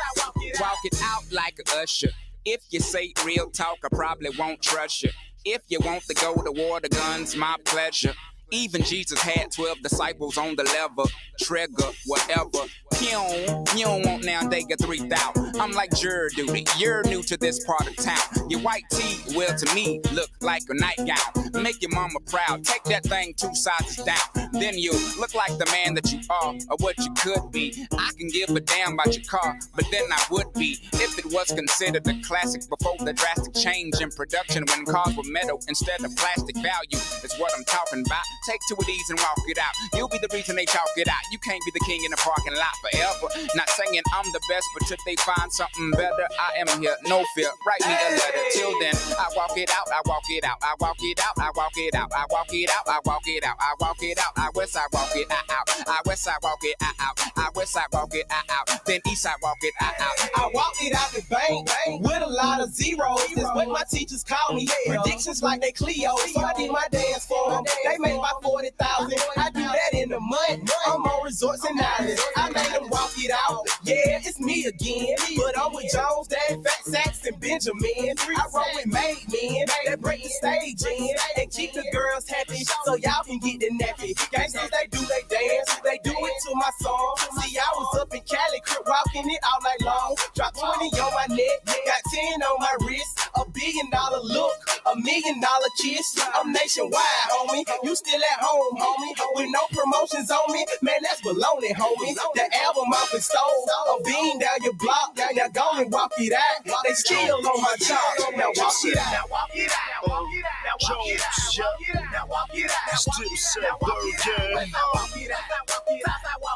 Walk it out like a usher. If you say real talk, I probably won't trust you. If you want to go to war, the gun's my pleasure. Even Jesus had 12 disciples on the lever, trigger, whatever. You don't want now, they get 3,000. I'm like jury duty, you're new to this part of town. Your white tee, well to me, look like a nightgown. Make your mama proud, take that thing 2 sizes down. Then you look like the man that you are, or what you could be. I can give a damn about your car, but then I would be. If it was considered a classic before the drastic change in production when cars were metal instead of plastic, value is what I'm talking about. Take 2 of these and walk it out. You'll be the reason they talk it out. You can't be the king in the parking lot forever. Not saying I'm the best, but should they find something better, I am here, no fear. Write me a letter. Till then, I walk it out. I walk it out. I walk it out. I walk it out. I walk it out. I walk it out. I walk it out. I west side walk it out. I west side walk it out. I west side walk it out. Then east side walk it out. I walk it out the bank with a lot of zeros. That's what my teachers call me. Predictions like they Cleo. So I did my dance for them. They made my 40,000. I do that in a month. I'm on resorts and islands. I made them walk it out. Yeah, it's me again. But I'm with Jones, Dad, Fat Sacks, and Benjamin. I roll with made men that break the stage in and keep the girls happy so y'all can get the nappy. Gangsters, they do they dance. They do it to my song. See, I was up in Cali, crib walking it all night long. Drop 20 on my neck, got 10 on my wrist. $1 billion look, $1 million kiss. I'm nationwide, homie. You still at home, homie. With no promotions on me, man, that's baloney, homie. The album off and stole, a bean down your block. Now go and walk it out. They still on my job. Now walk it out. Now walk it out. Now walk it out. Now walk it out. Now walk it out. Dipset Virgin.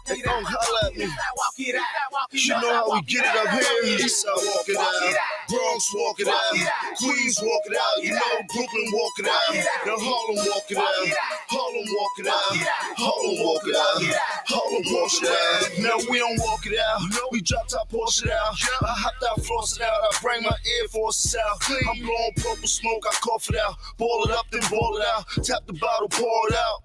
They gon' holler at me. You know how we get it up here. Eastside walk it out, Bronx walk it out, Queens walk it out. You know Brooklyn walk it out. Now Harlem walk it out, Harlem walk it out, Harlem walk it out, Harlem walk it out. Now we don't walk it out, we drop top Porsche it out. I hopped out, floss it out, I bring my Air Forces out. I'm blowing purple smoke, I cough it out, ball it up, then ball it out. Tap the bottle, pour it out.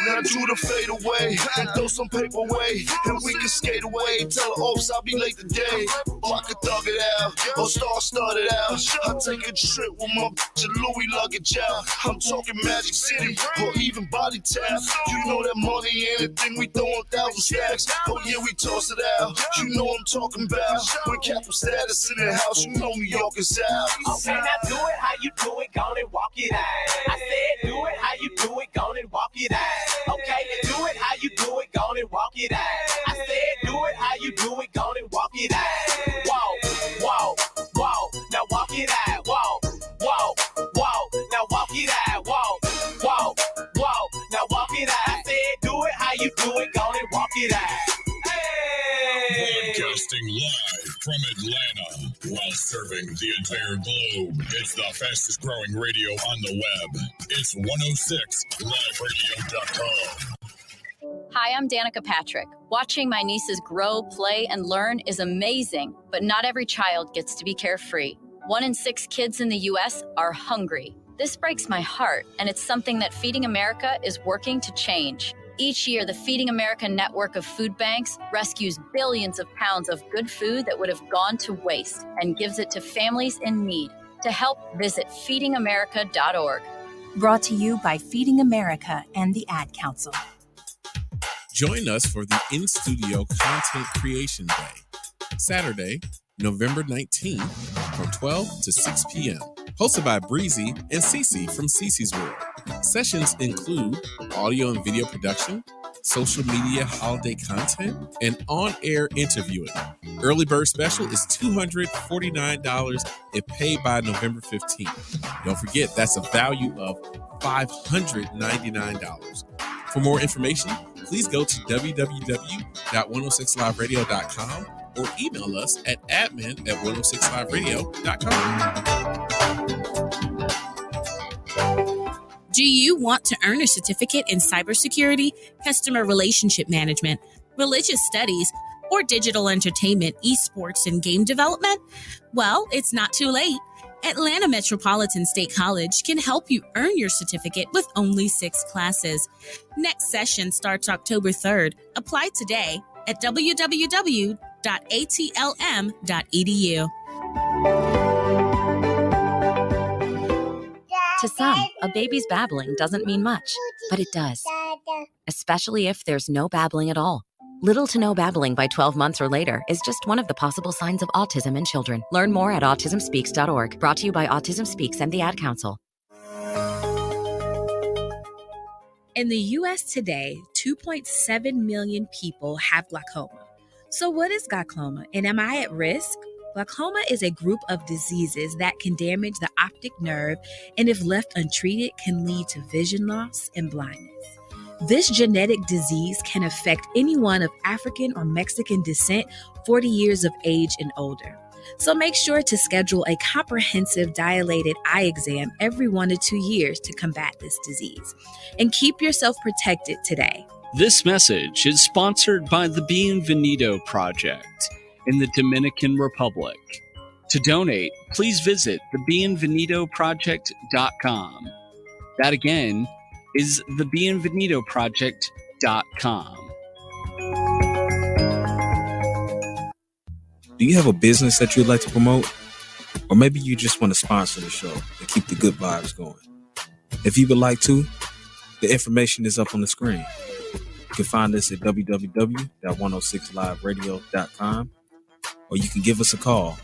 Now do the fade away and throw some paper away, and we can skate away. Tell the office I'll be late today. Or I can thug it out, or start it out. I take a trip with my bitch and Louis luggage out. I'm talking Magic City or even Body Tap. You know that money, anything we throw 1,000 stacks. Oh yeah, we toss it out. You know I'm talking about. When capital status in the house, you know New York is out. Okay, now do it how you do it, gone and walk it out. I said do it how you do it, gone and walk it out. Okay, do it how you do it, gone and walk it out. I said do it how you do it, gone and walk it out. Whoa, whoa, whoa, now walk it out. Whoa, whoa, whoa, now walk it out. Whoa, whoa, whoa, now walk it out. I said do it how you do it, gone and walk it out. Broadcasting live from Atlanta while serving the entire globe. It's the fastest growing radio on the web. It's 106liveradio.com. Hi, I'm Danica Patrick. Watching my nieces grow, play, and learn is amazing, but not every child gets to be carefree. 1 in 6 kids in the U.S. are hungry. This breaks my heart, and it's something that Feeding America is working to change. Each year, the Feeding America network of food banks rescues billions of pounds of good food that would have gone to waste and gives it to families in need. To help, visit feedingamerica.org. Brought to you by Feeding America and the Ad Council. Join us for the In-Studio Content Creation Day, Saturday, November 19th from 12 to 6 p.m. Hosted by Breezy and Cece from Cece's World. Sessions include audio and video production, social media holiday content, and on-air interviewing. Early bird special is $249 if paid by November 15th. Don't forget, that's a value of $599. For more information, please go to www.106liveradio.com or email us at admin@106liveradio.com. Do you want to earn a certificate in cybersecurity, customer relationship management, religious studies, or digital entertainment, esports, and game development? Well, it's not too late. Atlanta Metropolitan State College can help you earn your certificate with only 6 classes. Next session starts October 3rd. Apply today at www.atlm.edu. To some, a baby's babbling doesn't mean much, but it does. Especially if there's no babbling at all. Little to no babbling by 12 months or later is just one of the possible signs of autism in children. Learn more at autismspeaks.org. Brought to you by Autism Speaks and the Ad Council. In the U.S. today, 2.7 million people have glaucoma. So what is glaucoma, and am I at risk? Glaucoma is a group of diseases that can damage the optic nerve and if left untreated can lead to vision loss and blindness. This genetic disease can affect anyone of African or Mexican descent 40 years of age and older. So make sure to schedule a comprehensive dilated eye exam every 1 to 2 years to combat this disease. And keep yourself protected today. This message is sponsored by the Bienvenido Project in the Dominican Republic. To donate, please visit thebienvenidoproject.com. That again is thebienvenidoproject.com. Do you have a business that you'd like to promote? Or maybe you just want to sponsor the show and keep the good vibes going. If you would like to, the information is up on the screen. You can find us at www.106liveradio.com or you can give us a call,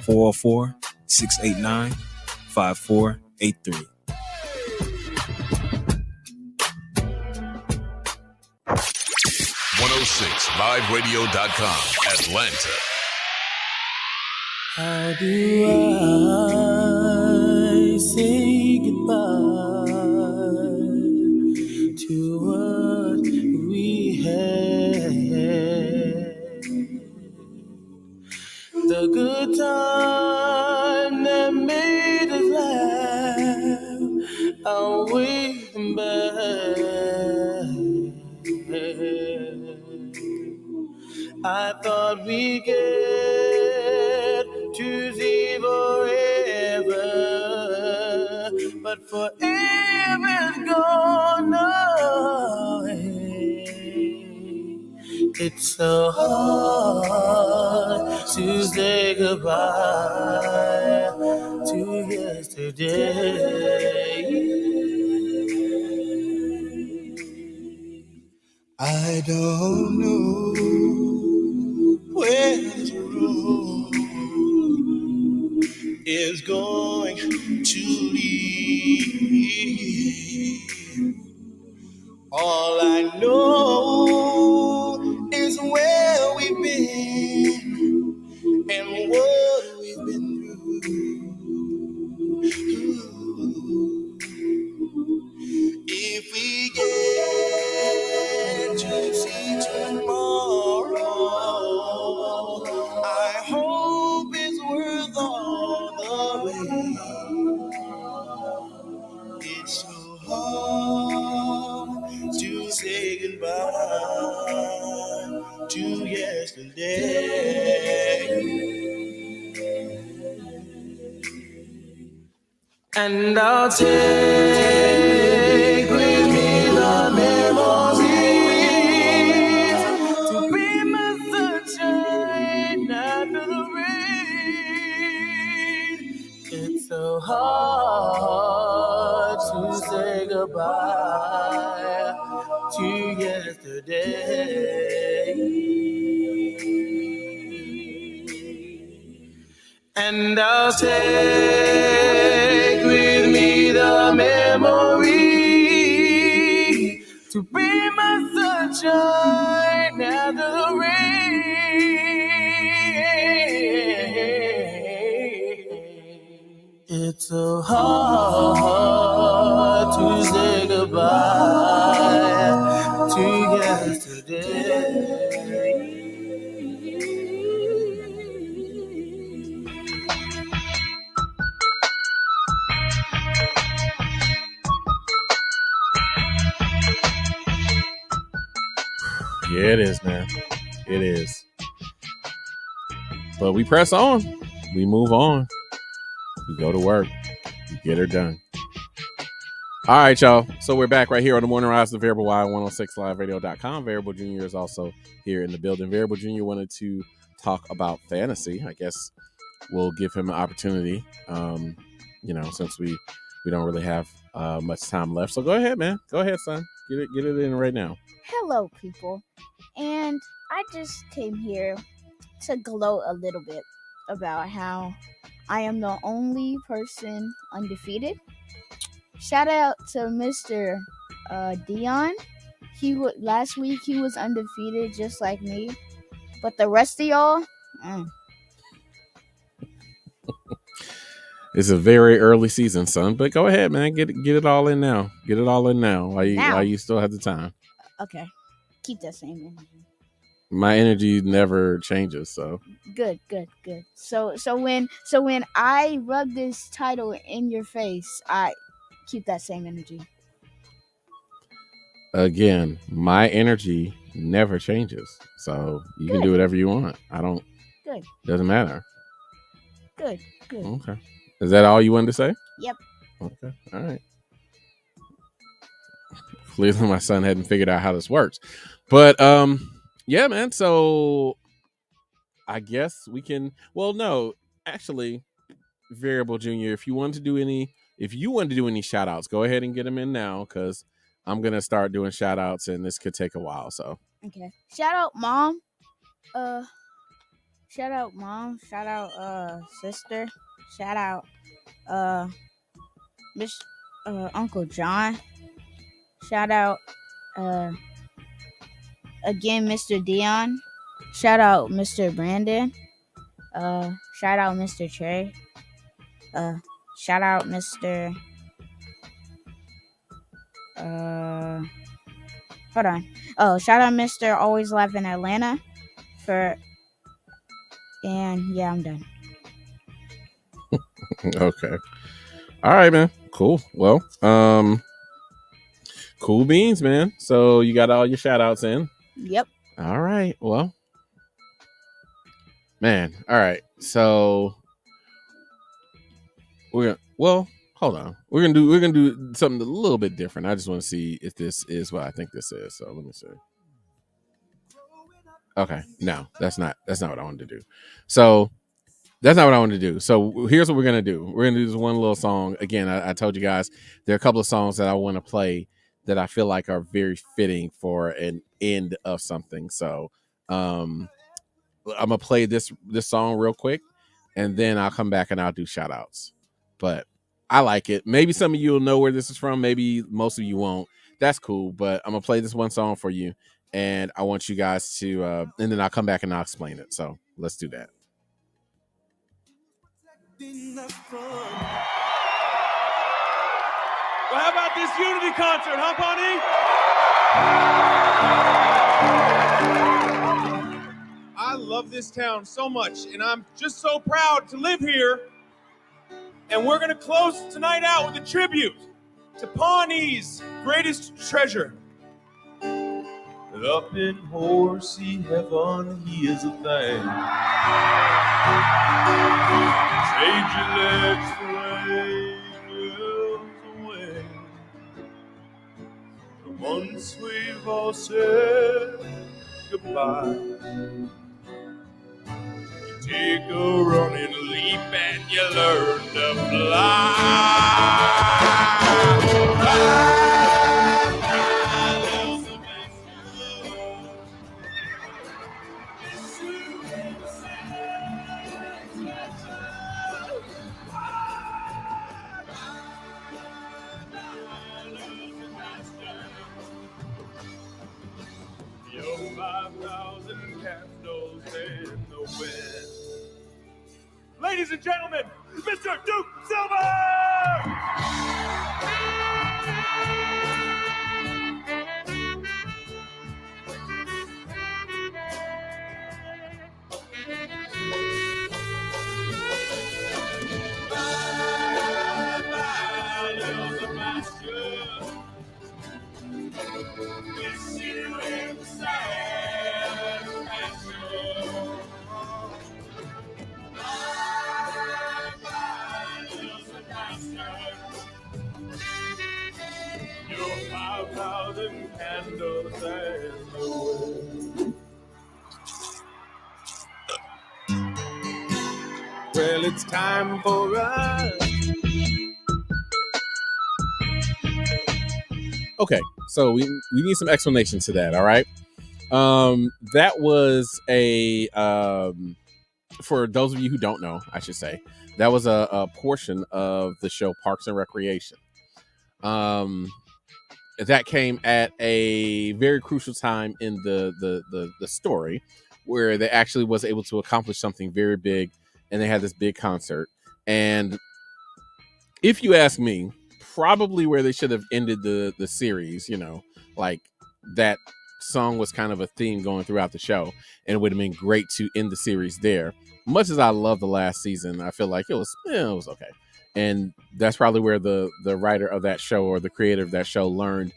404-689-5483. .106liveradio.com, Atlanta. How do I say goodbye to what we had? the good time that made us laugh. I'll wait back. I thought we get to see forever, but forever's gone away. It's so hard to say goodbye to yesterday. I don't know where this road is going to lead. All I know is where we've been and what we've been through. If we get to see tomorrow, I hope it's worth all the wait. It's so hard to say goodbye to yesterday. And I'll take with me the memories to be my sunshine after the rain. It's so hard to say goodbye to yesterday. And I'll take with me the memory to be my sunshine after the rain. It's so hard to say goodbye to yesterday. Yeah, it is, man. It is. But we press on. We move on. We go to work. We get her done. All right, y'all. So we're back right here on the Morning Rise of Variable Y 106liveradio.com. Variable Jr. is also here in the building. Variable Jr. wanted to talk about fantasy. I guess we'll give him an opportunity, since we don't really have much time left. So go ahead, man. Go ahead, son. Get it in right now. Hello, people. And I just came here to gloat a little bit about how I am the only person undefeated. Shout out to Mr. Dion. Last week he was undefeated just like me. But the rest of y'all, It's a very early season, son. But go ahead, man. Get it all in now. Get it all in now while you still have the time. Okay. Keep that same energy. My energy never changes, so Good. So when I rub this title in your face, I keep that same energy. again, my energy never changes. So you can do whatever you want. I don't. Good. Doesn't matter. Good. Okay. Is that all you wanted to say? Yep. Okay. All right. Clearly, my son hadn't figured out how this works, but yeah, man. So I guess we can. Well, no, actually, Variable Junior. If you want to do any shout outs, go ahead and get them in now, because I'm gonna start doing shout outs, and this could take a while. So Okay. Shout out mom. Shout out mom. Shout out sister. Shout out Miss Uncle John. Shout out again Mr. Dion. Shout out Mr. Brandon. Shout out Mr. Trey. Shout out Mr. Hold on. Oh, shout out Mr. Always Live in Atlanta for And yeah, I'm done. Okay. All right, man. Cool. Well, cool beans, man. So you got all your shout outs in. Yep. All right. Well, man. All right. So hold on. We're gonna do something a little bit different. I just want to see if this is what I think this is. So let me see. Okay. No, that's not what I wanted to do. So that's not what I wanted to do. So here's what we're gonna do. We're gonna do this one little song. Again, I told you guys there are a couple of songs that I want to play that I feel like are very fitting for an end of something. So I'm gonna play this song real quick, and then I'll come back and I'll do shout outs. But I like it. Maybe some of you will know where this is from. Maybe most of you won't. That's cool. But I'm gonna play this one song for you, and I want you guys to and then I'll come back and I'll explain it. So let's do that. Well, how about this Unity concert, huh, Pawnee? I love this town so much, and I'm just so proud to live here. And we're going to close tonight out with a tribute to Pawnee's greatest treasure. Up in horsey heaven, he is a thing. Trade your legs for angels away. The once we've all said goodbye. You take a running leap and you learn to fly. Your 5,000 candles in the wind. Ladies and gentlemen, Mr. Duke Silver! Your 5,000 candles and the wind. Well, it's time for us. Okay, so we need some explanation to that. All right, that was a for those of you who don't know, I should say that was a portion of the show Parks and Recreation. That came at a very crucial time in the story, where they actually was able to accomplish something very big, and they had this big concert. And if you ask me, probably where they should have ended the series, you know, like that song was kind of a theme going throughout the show, and it would have been great to end the series there. Much as I love the last season, I feel like it was okay. And that's probably where the writer of that show, or the creator of that show, learned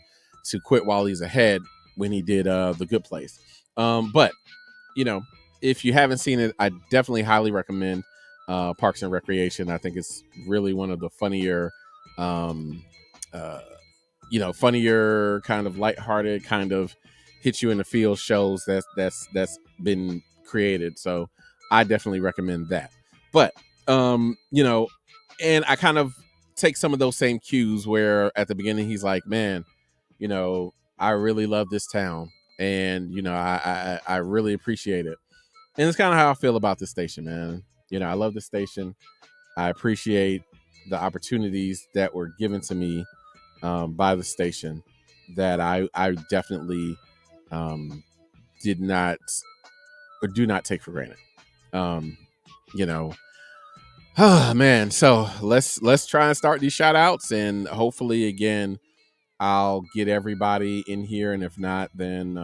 to quit while he's ahead when he did The Good Place. But, you know, if you haven't seen it, I definitely highly recommend Parks and Recreation. I think it's really one of the funnier, funnier kind of lighthearted, kind of hit you in the feel shows that's been created. So I definitely recommend that. But, and I kind of take some of those same cues where at the beginning he's like, man, you know, I really love this town, and, you know, I really appreciate it. And it's kind of how I feel about this station, man. You know, I love the station. I appreciate the opportunities that were given to me by the station that I definitely did not or do not take for granted. Oh man, so let's try and start these shout outs, and hopefully again I'll get everybody in here, and if not, then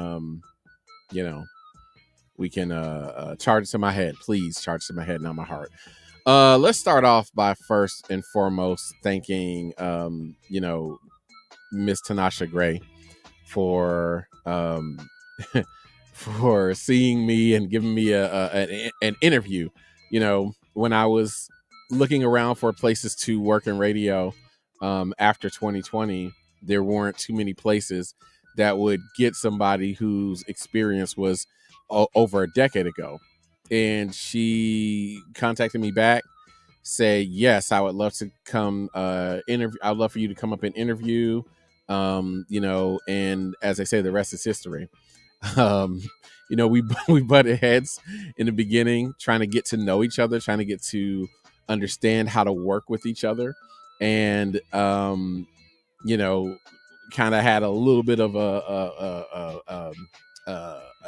we can charge it to my head. Please charge it to my head, not my heart. Let's start off by first and foremost thanking Miss Tanasha Gray for for seeing me and giving me an interview. When I was looking around for places to work in radio after 2020, there weren't too many places that would get somebody whose experience was over a decade ago. And she contacted me back, said, yes, I would love to come interview. I'd love for you to come up and interview, and as I say, the rest is history. We butted heads in the beginning, trying to get to know each other, trying to get to understand how to work with each other. And, kind of had a little bit of a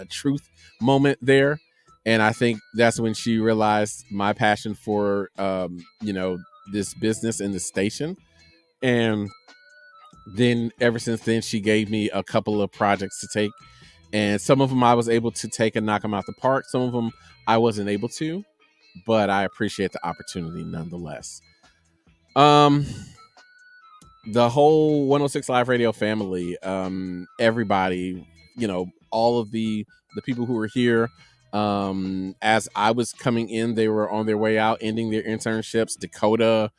truth moment there. And I think that's when she realized my passion for, this business and the station. And then ever since then, she gave me a couple of projects to take. And some of them I was able to take and knock them out the park. Some of them I wasn't able to, but I appreciate the opportunity nonetheless. The whole 106 Live Radio family, everybody, all of the people who were here, as I was coming in, they were on their way out, ending their internships. Dakota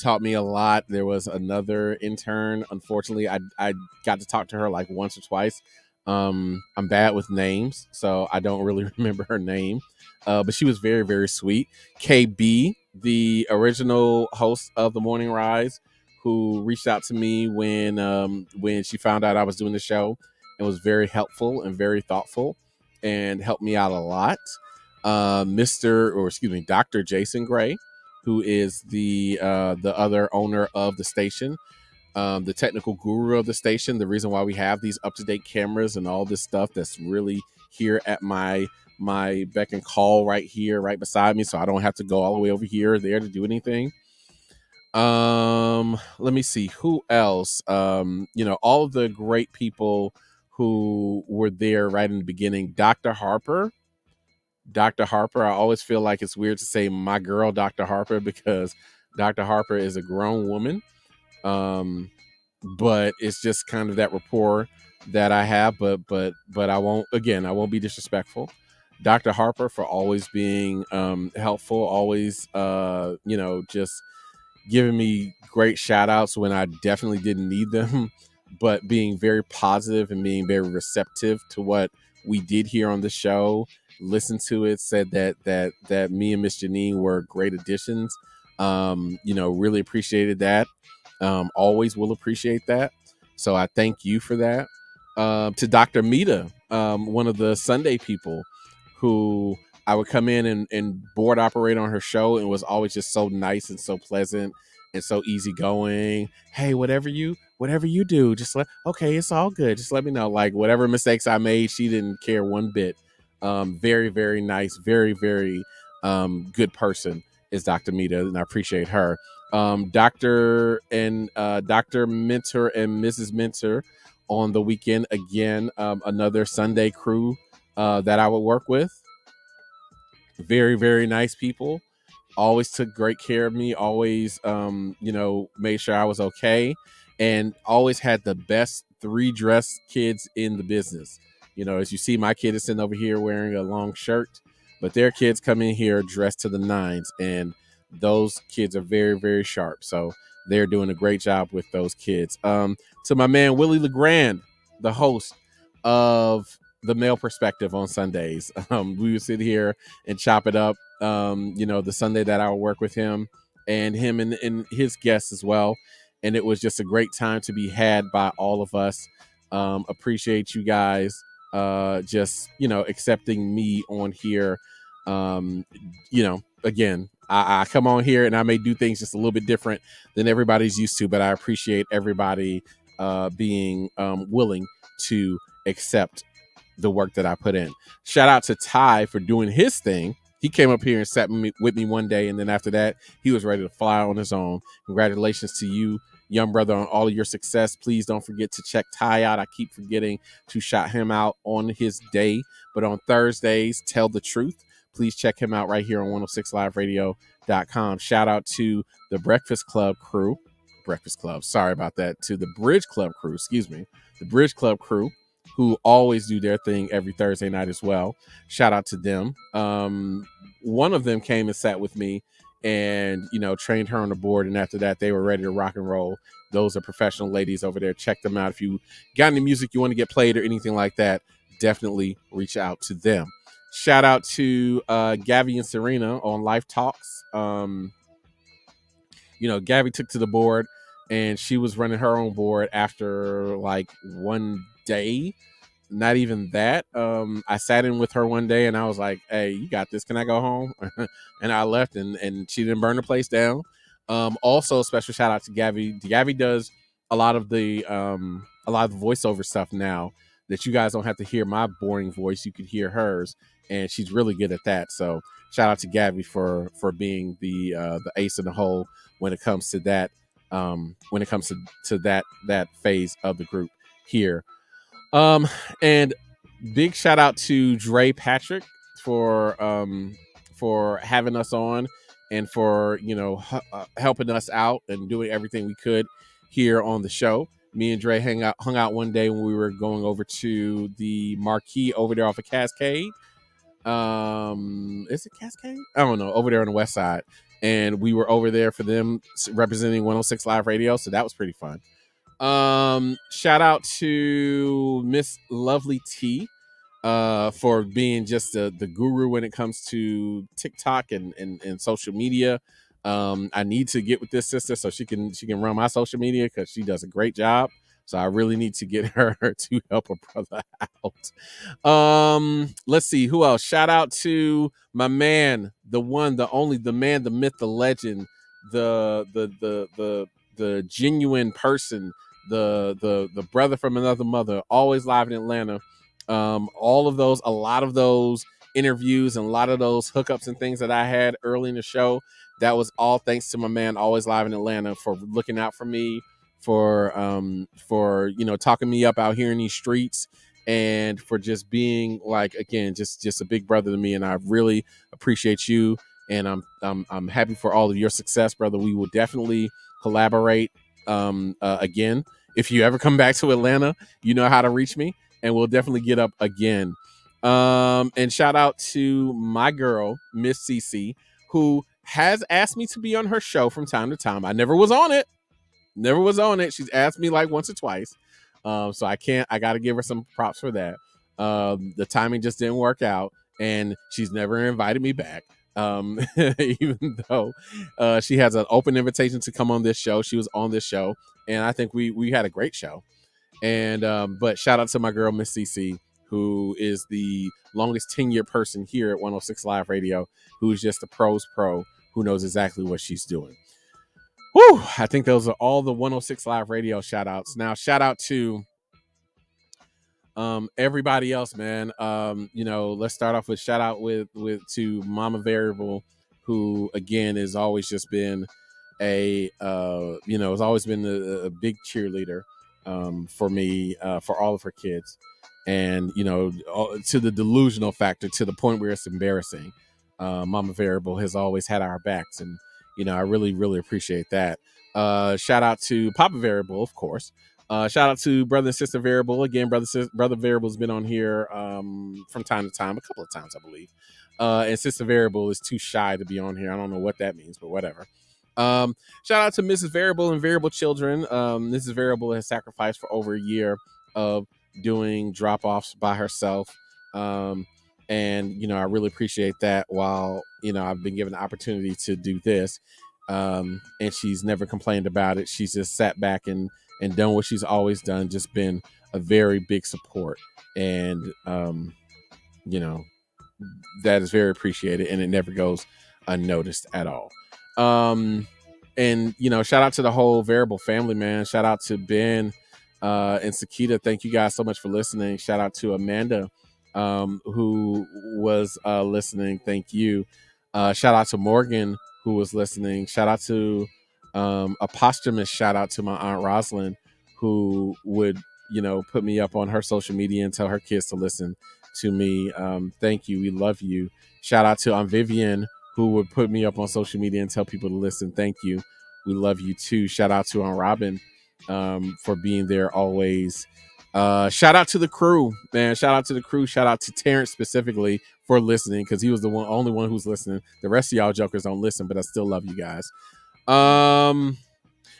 taught me a lot. There was another intern. Unfortunately, I got to talk to her like once or twice. I'm bad with names, so I don't really remember her name. But she was very, very sweet. KB, the original host of The Morning Rise, who reached out to me when she found out I was doing the show, and was very helpful and very thoughtful and helped me out a lot. Dr. Jason Gray, who is the other owner of the station, the technical guru of the station, the reason why we have these up-to-date cameras and all this stuff that's really here at my beck and call right here, right beside me, so I don't have to go all the way over here or there to do anything. Let me see who else. All of the great people who were there right in the beginning. Dr. Harper, I always feel like it's weird to say my girl, Dr. Harper, because Dr. Harper is a grown woman. But it's just kind of that rapport that I have, but I won't be disrespectful. Dr. Harper for always being helpful, always just giving me great shout outs when I definitely didn't need them, but being very positive and being very receptive to what we did here on the show, listened to it, said that me and Miss Janine were great additions. Really appreciated that. Always will appreciate that. So I thank you for that. To Dr. Mita, one of the Sunday people who I would come in and board operate on her show, and was always just so nice and so pleasant and so easygoing. Hey, whatever you do, okay, it's all good. Just let me know. Like whatever mistakes I made, she didn't care one bit. Very, very nice, very, very good person is Dr. Mita, and I appreciate her. Dr. Mentor and Mrs. Mentor on the weekend, again, another Sunday crew that I would work with. Very, very nice people. Always took great care of me. Always, made sure I was okay, and always had the best 3 dress kids in the business. As you see, my kid is sitting over here wearing a long shirt, but their kids come in here dressed to the nines, and those kids are very, very sharp. So they're doing a great job with those kids. To my man, Willie LeGrand, the host of The Male Perspective on Sundays. We would sit here and chop it up, the Sunday that I would work with him and his guests as well. And it was just a great time to be had by all of us. Appreciate you guys accepting me on here. Again, I come on here and I may do things just a little bit different than everybody's used to, but I appreciate everybody being willing to accept the work that I put in. Shout out to Ty for doing his thing. He came up here and sat with me one day, and then after that, he was ready to fly on his own. Congratulations to you, young brother on all of your success. Please don't forget to check Ty out. I keep forgetting to shout him out on his day, but on Thursdays, Tell the Truth. Please check him out right here on 106liveradio.com. Shout out to the Breakfast Club crew. Breakfast Club, sorry about that. To the Bridge Club crew, the Bridge Club crew, who always do their thing every Thursday night as well. Shout out to them. One of them came and sat with me and, you know, trained her on the board. And after that, they were ready to rock and roll. Those are professional ladies over there. Check them out. If you got any music you want to get played or anything like that, definitely reach out to them. Shout out to Gabby and Serena on Life Talks. You know, Gabby took to the board and she was running her own board after like one day. Not even that. I sat in with her one day and I was like, hey, you got this. Can I go home? And I left and she didn't burn the place down. Also, special shout out to Gabby. Gabby does a lot of the voiceover stuff now that you guys don't have to hear my boring voice. You could hear hers, and she's really good at that. So shout out to Gabby for being the ace in the hole when it comes to that. When it comes to that phase of the group here. And big shout out to Dre Patrick for having us on and for, you know, helping us out and doing everything we could here on the show. Me and Dre hung out one day when we were going over to the Marquee over there off of Cascade. Is it Cascade? I don't know. Over there on the west side. And we were over there for them representing 106 Live Radio. So that was pretty fun. Shout out to Miss Lovely T for being just the guru when it comes to TikTok and social media. I need to get with this sister so she can run my social media because she does a great job. So I really need to get her to help a brother out. Let's see who else. Shout out to my man, the one, the only, the man, the myth, the legend, the genuine person, the brother from another mother, always live in Atlanta. A lot of those interviews and a lot of those hookups and things that I had early in the show, that was all thanks to my man, always live in Atlanta, for looking out for me, for you know, talking me up out here in these streets, and for just being like, again, just a big brother to me. And I really appreciate you, and I'm happy for all of your success, brother. We will definitely collaborate again. If you ever come back to Atlanta, you know how to reach me, and we'll definitely get up again. And shout out to my girl, Miss CC, who has asked me to be on her show from time to time. I never was on it. She's asked me like once or twice. So I got to give her some props for that. The timing just didn't work out, and she's never invited me back. Even though she has an open invitation to come on this show. She was on this show, and I think we had a great show. And but shout out to my girl, Miss CC, who is the longest tenured person here at 106 Live Radio, who is just a pro's pro, who knows exactly what she's doing. Whew, I think those are all the 106 Live Radio shout outs. Now, shout out to everybody else, man. You know, let's start off with shout out to Mama Variable, who again has always just been has always been a big cheerleader for me, for all of her kids. And, you know, to the delusional factor, to the point where it's embarrassing. Mama Variable has always had our backs, and, you know, I really, really appreciate that. Shout out to Papa Variable, of course. Shout out to Brother and Sister Variable. Again, Brother Variable's been on here from time to time, a couple of times, I believe. And Sister Variable is too shy to be on here. I don't know what that means, but whatever. Shout out to Mrs. Variable and Variable Children. Mrs. Variable has sacrificed for over a year of doing drop-offs by herself. And, you know, I really appreciate that. While, you know, I've been given the opportunity to do this, and she's never complained about it. She's just sat back and done what she's always done, just been a very big support. And, you know, that is very appreciated, and it never goes unnoticed at all. And, you know, shout out to the whole Variable family, man. Shout out to Ben and Sakita. Thank you guys so much for listening. Shout out to Amanda, who was listening. Thank you. Shout out to Morgan, who was listening. Shout out to A posthumous shout out to my Aunt Rosalind, who would, put me up on her social media and tell her kids to listen to me. Thank you. We love you. Shout out to Aunt Vivian, who would put me up on social media and tell people to listen. Thank you. We love you too. Shout out to Aunt Robin for being there always. Shout out to the crew, man. Shout out to the crew. Shout out to Terrence specifically for listening, because he was the only one who's listening. The rest of y'all jokers don't listen, but I still love you guys.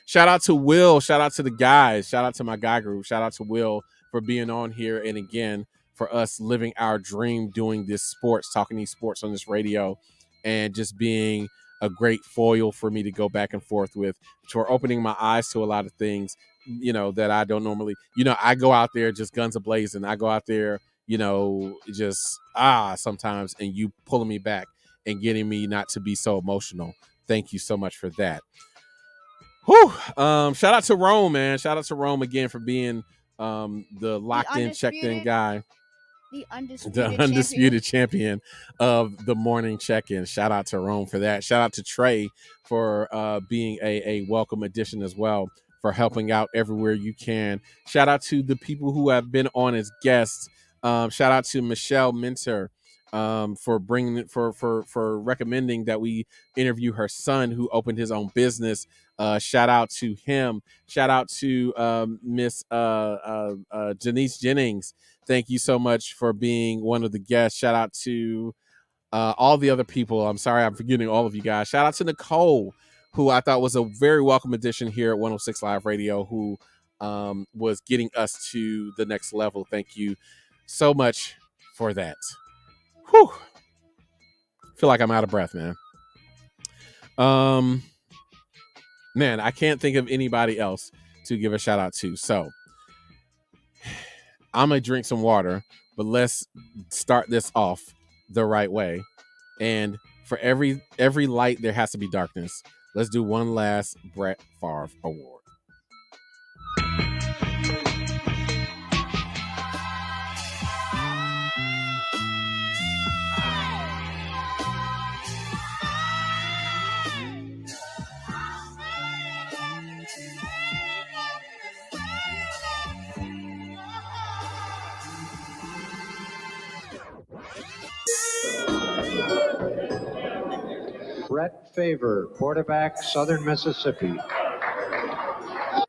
Shout out to Will. Shout out to the guys. Shout out to my guy group. Shout out to Will for being on here, and again for us living our dream, doing this sports, talking these sports on this radio, and just being a great foil for me to go back and forth with, for opening my eyes to a lot of things, that I don't normally, I go out there just guns a-blazing. I go out there, just sometimes, and you pulling me back and getting me not to be so emotional. Thank you so much for that. Whew. Shout out to Rome, man. Shout out to Rome again for being the locked in, checked in guy. The undisputed champion of the morning check-in. Shout out to Rome for that. Shout out to Trey for being a welcome addition as well, for helping out everywhere you can. Shout out to the people who have been on as guests. Shout out to Michelle Minter for bringing for recommending that we interview her son, who opened his own business. Shout out to him. Shout out to Miss Janice Jennings. Thank you so much for being one of the guests. Shout out to all the other people. I'm sorry I'm forgetting all of you guys. Shout out to Nicole, who I thought was a very welcome addition here at 106 Live Radio, who was getting us to the next level. Thank you so much for that. Whew. Feel like I'm out of breath, man. Man, I can't think of anybody else to give a shout out to. So I'm going to drink some water, but let's start this off the right way. And for every light, there has to be darkness. Let's do one last Brett Favre award. Brett Favre, quarterback, Southern Mississippi.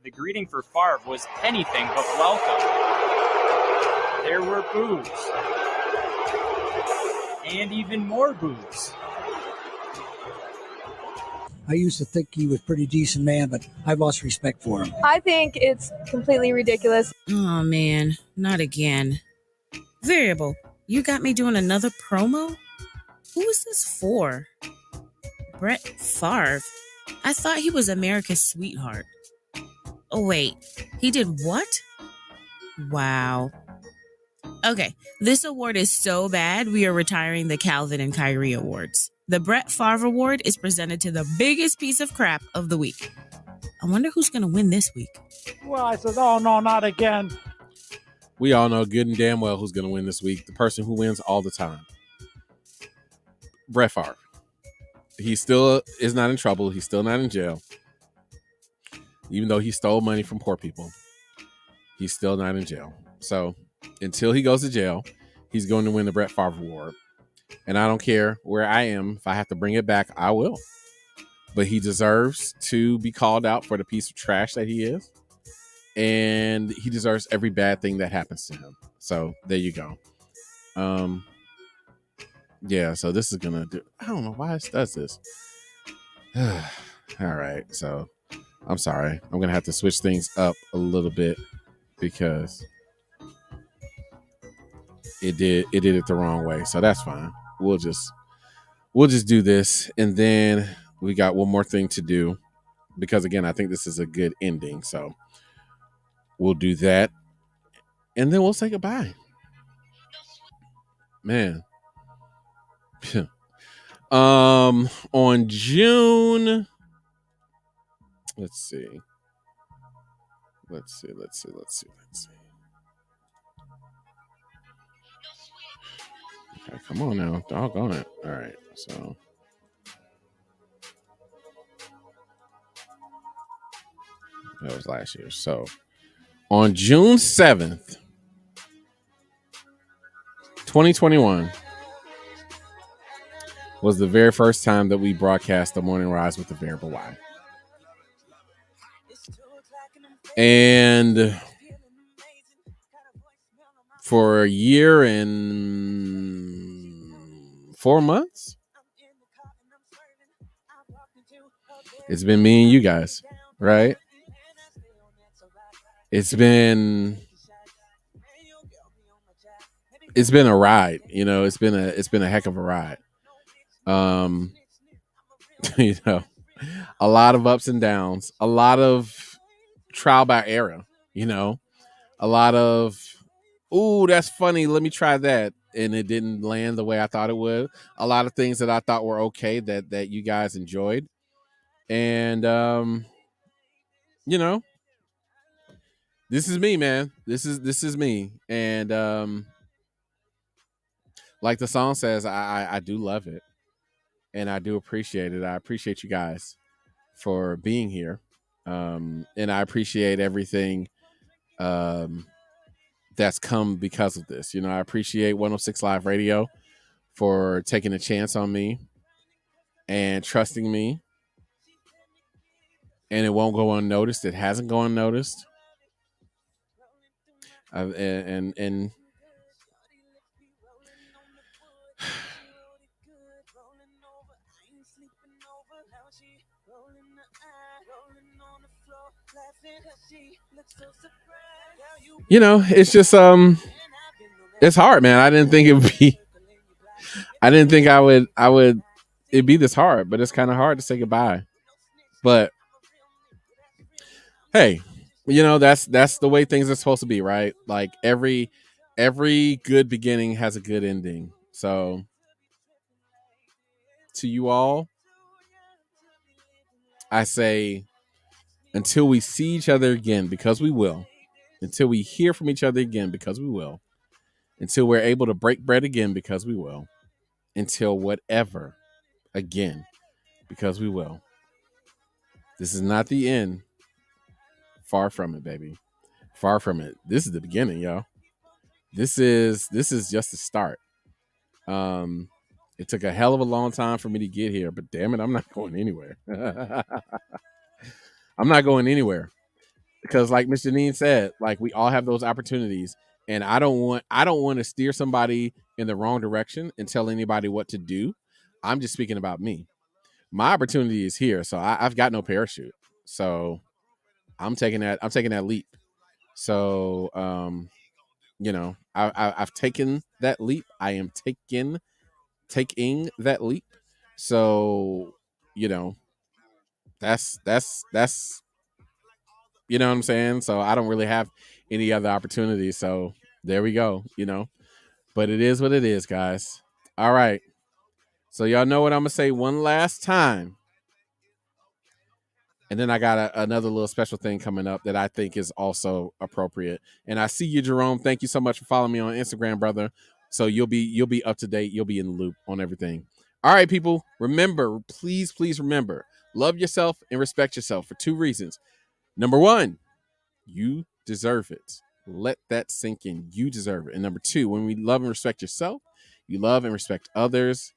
The greeting for Favre was anything but welcome. There were boos. And even more boos. I used to think he was a pretty decent man, but I've lost respect for him. I think it's completely ridiculous. Oh, man. Not again. Variable, you got me doing another promo? Who is this for? Brett Favre? I thought he was America's sweetheart. Oh, wait. He did what? Wow. Okay, this award is so bad, we are retiring the Calvin and Kyrie Awards. The Brett Favre Award is presented to the biggest piece of crap of the week. I wonder who's going to win this week. Well, I said, oh, no, not again. We all know good and damn well who's going to win this week. The person who wins all the time. Brett Favre. He still is not in trouble. He's still not in jail. Even though he stole money from poor people, he's still not in jail. So until he goes to jail, he's going to win the Brett Favre Award. And I don't care where I am. If I have to bring it back, I will. But he deserves to be called out for the piece of trash that he is. And he deserves every bad thing that happens to him. So there you go. Yeah, so this is gonna do. I don't know why it does this. All right, so I'm sorry. I'm gonna have to switch things up a little bit because it did it the wrong way. So that's fine. We'll just do this, and then we got one more thing to do because again, I think this is a good ending. So we'll do that, and then we'll say goodbye. Man. On June, let's see. Okay, come on now, doggone it. All right, so That was last year. So on June 7th, 2021 was the very first time that we broadcast the Morning Rise with the Variable Y. And for a year and 4 months, it's been me and you guys, right? It's been a ride, you know. It's been a heck of a ride. You know, a lot of ups and downs, a lot of trial by error, you know, a lot of, ooh, that's funny, let me try that, and it didn't land the way I thought it would. A lot of things that I thought were okay that you guys enjoyed. And you know, this is me, man. This is me. And like the song says, I do love it, and I do appreciate it. I appreciate you guys for being here, and I appreciate everything that's come because of this. You know, I appreciate 106 Live Radio for taking a chance on me and trusting me, and it won't go unnoticed. It hasn't gone unnoticed. And you know, it's just it's hard, man. I didn't think it'd be this hard, but it's kind of hard to say goodbye. But hey, you know, that's the way things are supposed to be, right? Like every good beginning has a good ending. So to you all, I say, until we see each other again, because we will, until we hear from each other again, because we will, until we're able to break bread again, because we will, until whatever again, because we will. This is not the end. Far from it, baby. Far from it. This is the beginning, y'all. This is just the start. It took a hell of a long time for me to get here, but damn it, I'm not going anywhere. I'm not going anywhere, because like Miss Janine said, like, we all have those opportunities, and I don't want to steer somebody in the wrong direction and tell anybody what to do. I'm just speaking about me. My opportunity is here, so I've got no parachute. So I'm taking that leap. So you know, I've taken that leap. I am taking that leap. So, you know, that's you know what I'm saying? So I don't really have any other opportunities. So there we go, you know. But it is what it is, guys. All right. So y'all know what I'm gonna say one last time. And then I got another little special thing coming up that I think is also appropriate. And I see you, Jerome. Thank you so much for following me on Instagram, brother. So you'll be up to date. You'll be in the loop on everything. All right, people. Remember, please remember, love yourself and respect yourself for 2 reasons. Number 1, you deserve it. Let that sink in. You deserve it. And number 2, when we love and respect yourself, you love and respect others.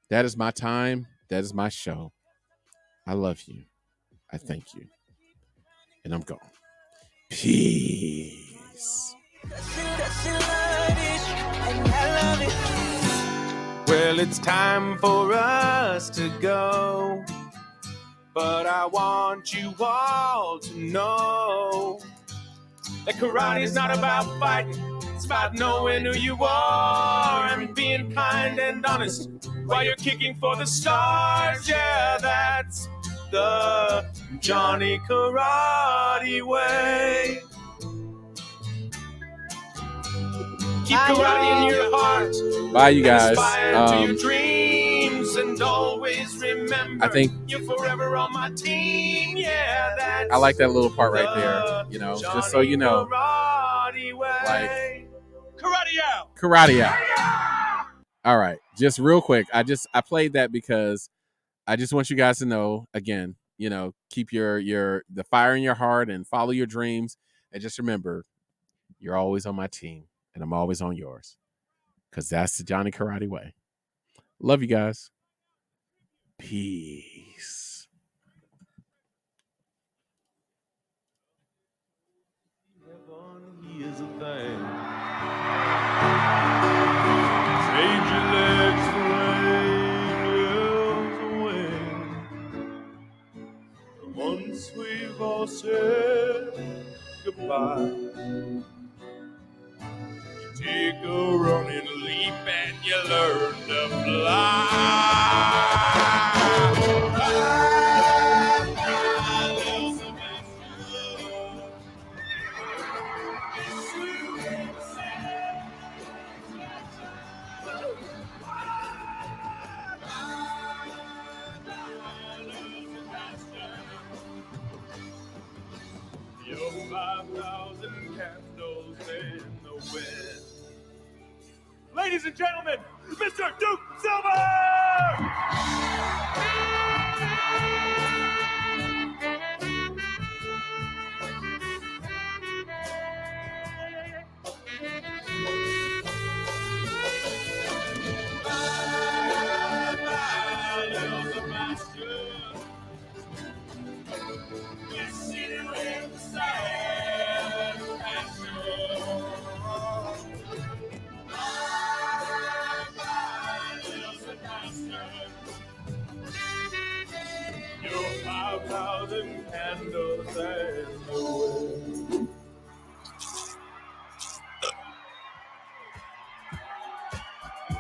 That is my time. That is my show. I love you. I thank you. And I'm gone. Peace. Well, it's time for us to go, but I want you all to know that karate is not about fighting. It's about knowing who you are and being kind and honest while you're kicking for the stars. Yeah, that's the Johnny Karate way. Keep karate in your heart. Bye, you guys. Inspire to your dreams and always remember, I think you're forever on my team. Yeah, that's I like that little part right there. You know, just so you know, karate way. like Karate out. Karate out. All right, just real quick. I played that because I just want you guys to know, again, keep the fire in your heart and follow your dreams. And just remember, you're always on my team and I'm always on yours. Because that's the Johnny Karate way. Love you guys. Peace. Here's the thing. Trade your legs for angels' wings. Once we've all said goodbye, you take a running leap and you learn to fly. Your 5,000 candles in the wind. Ladies and gentlemen, Mr. Duke Silver! Your 5,000 candles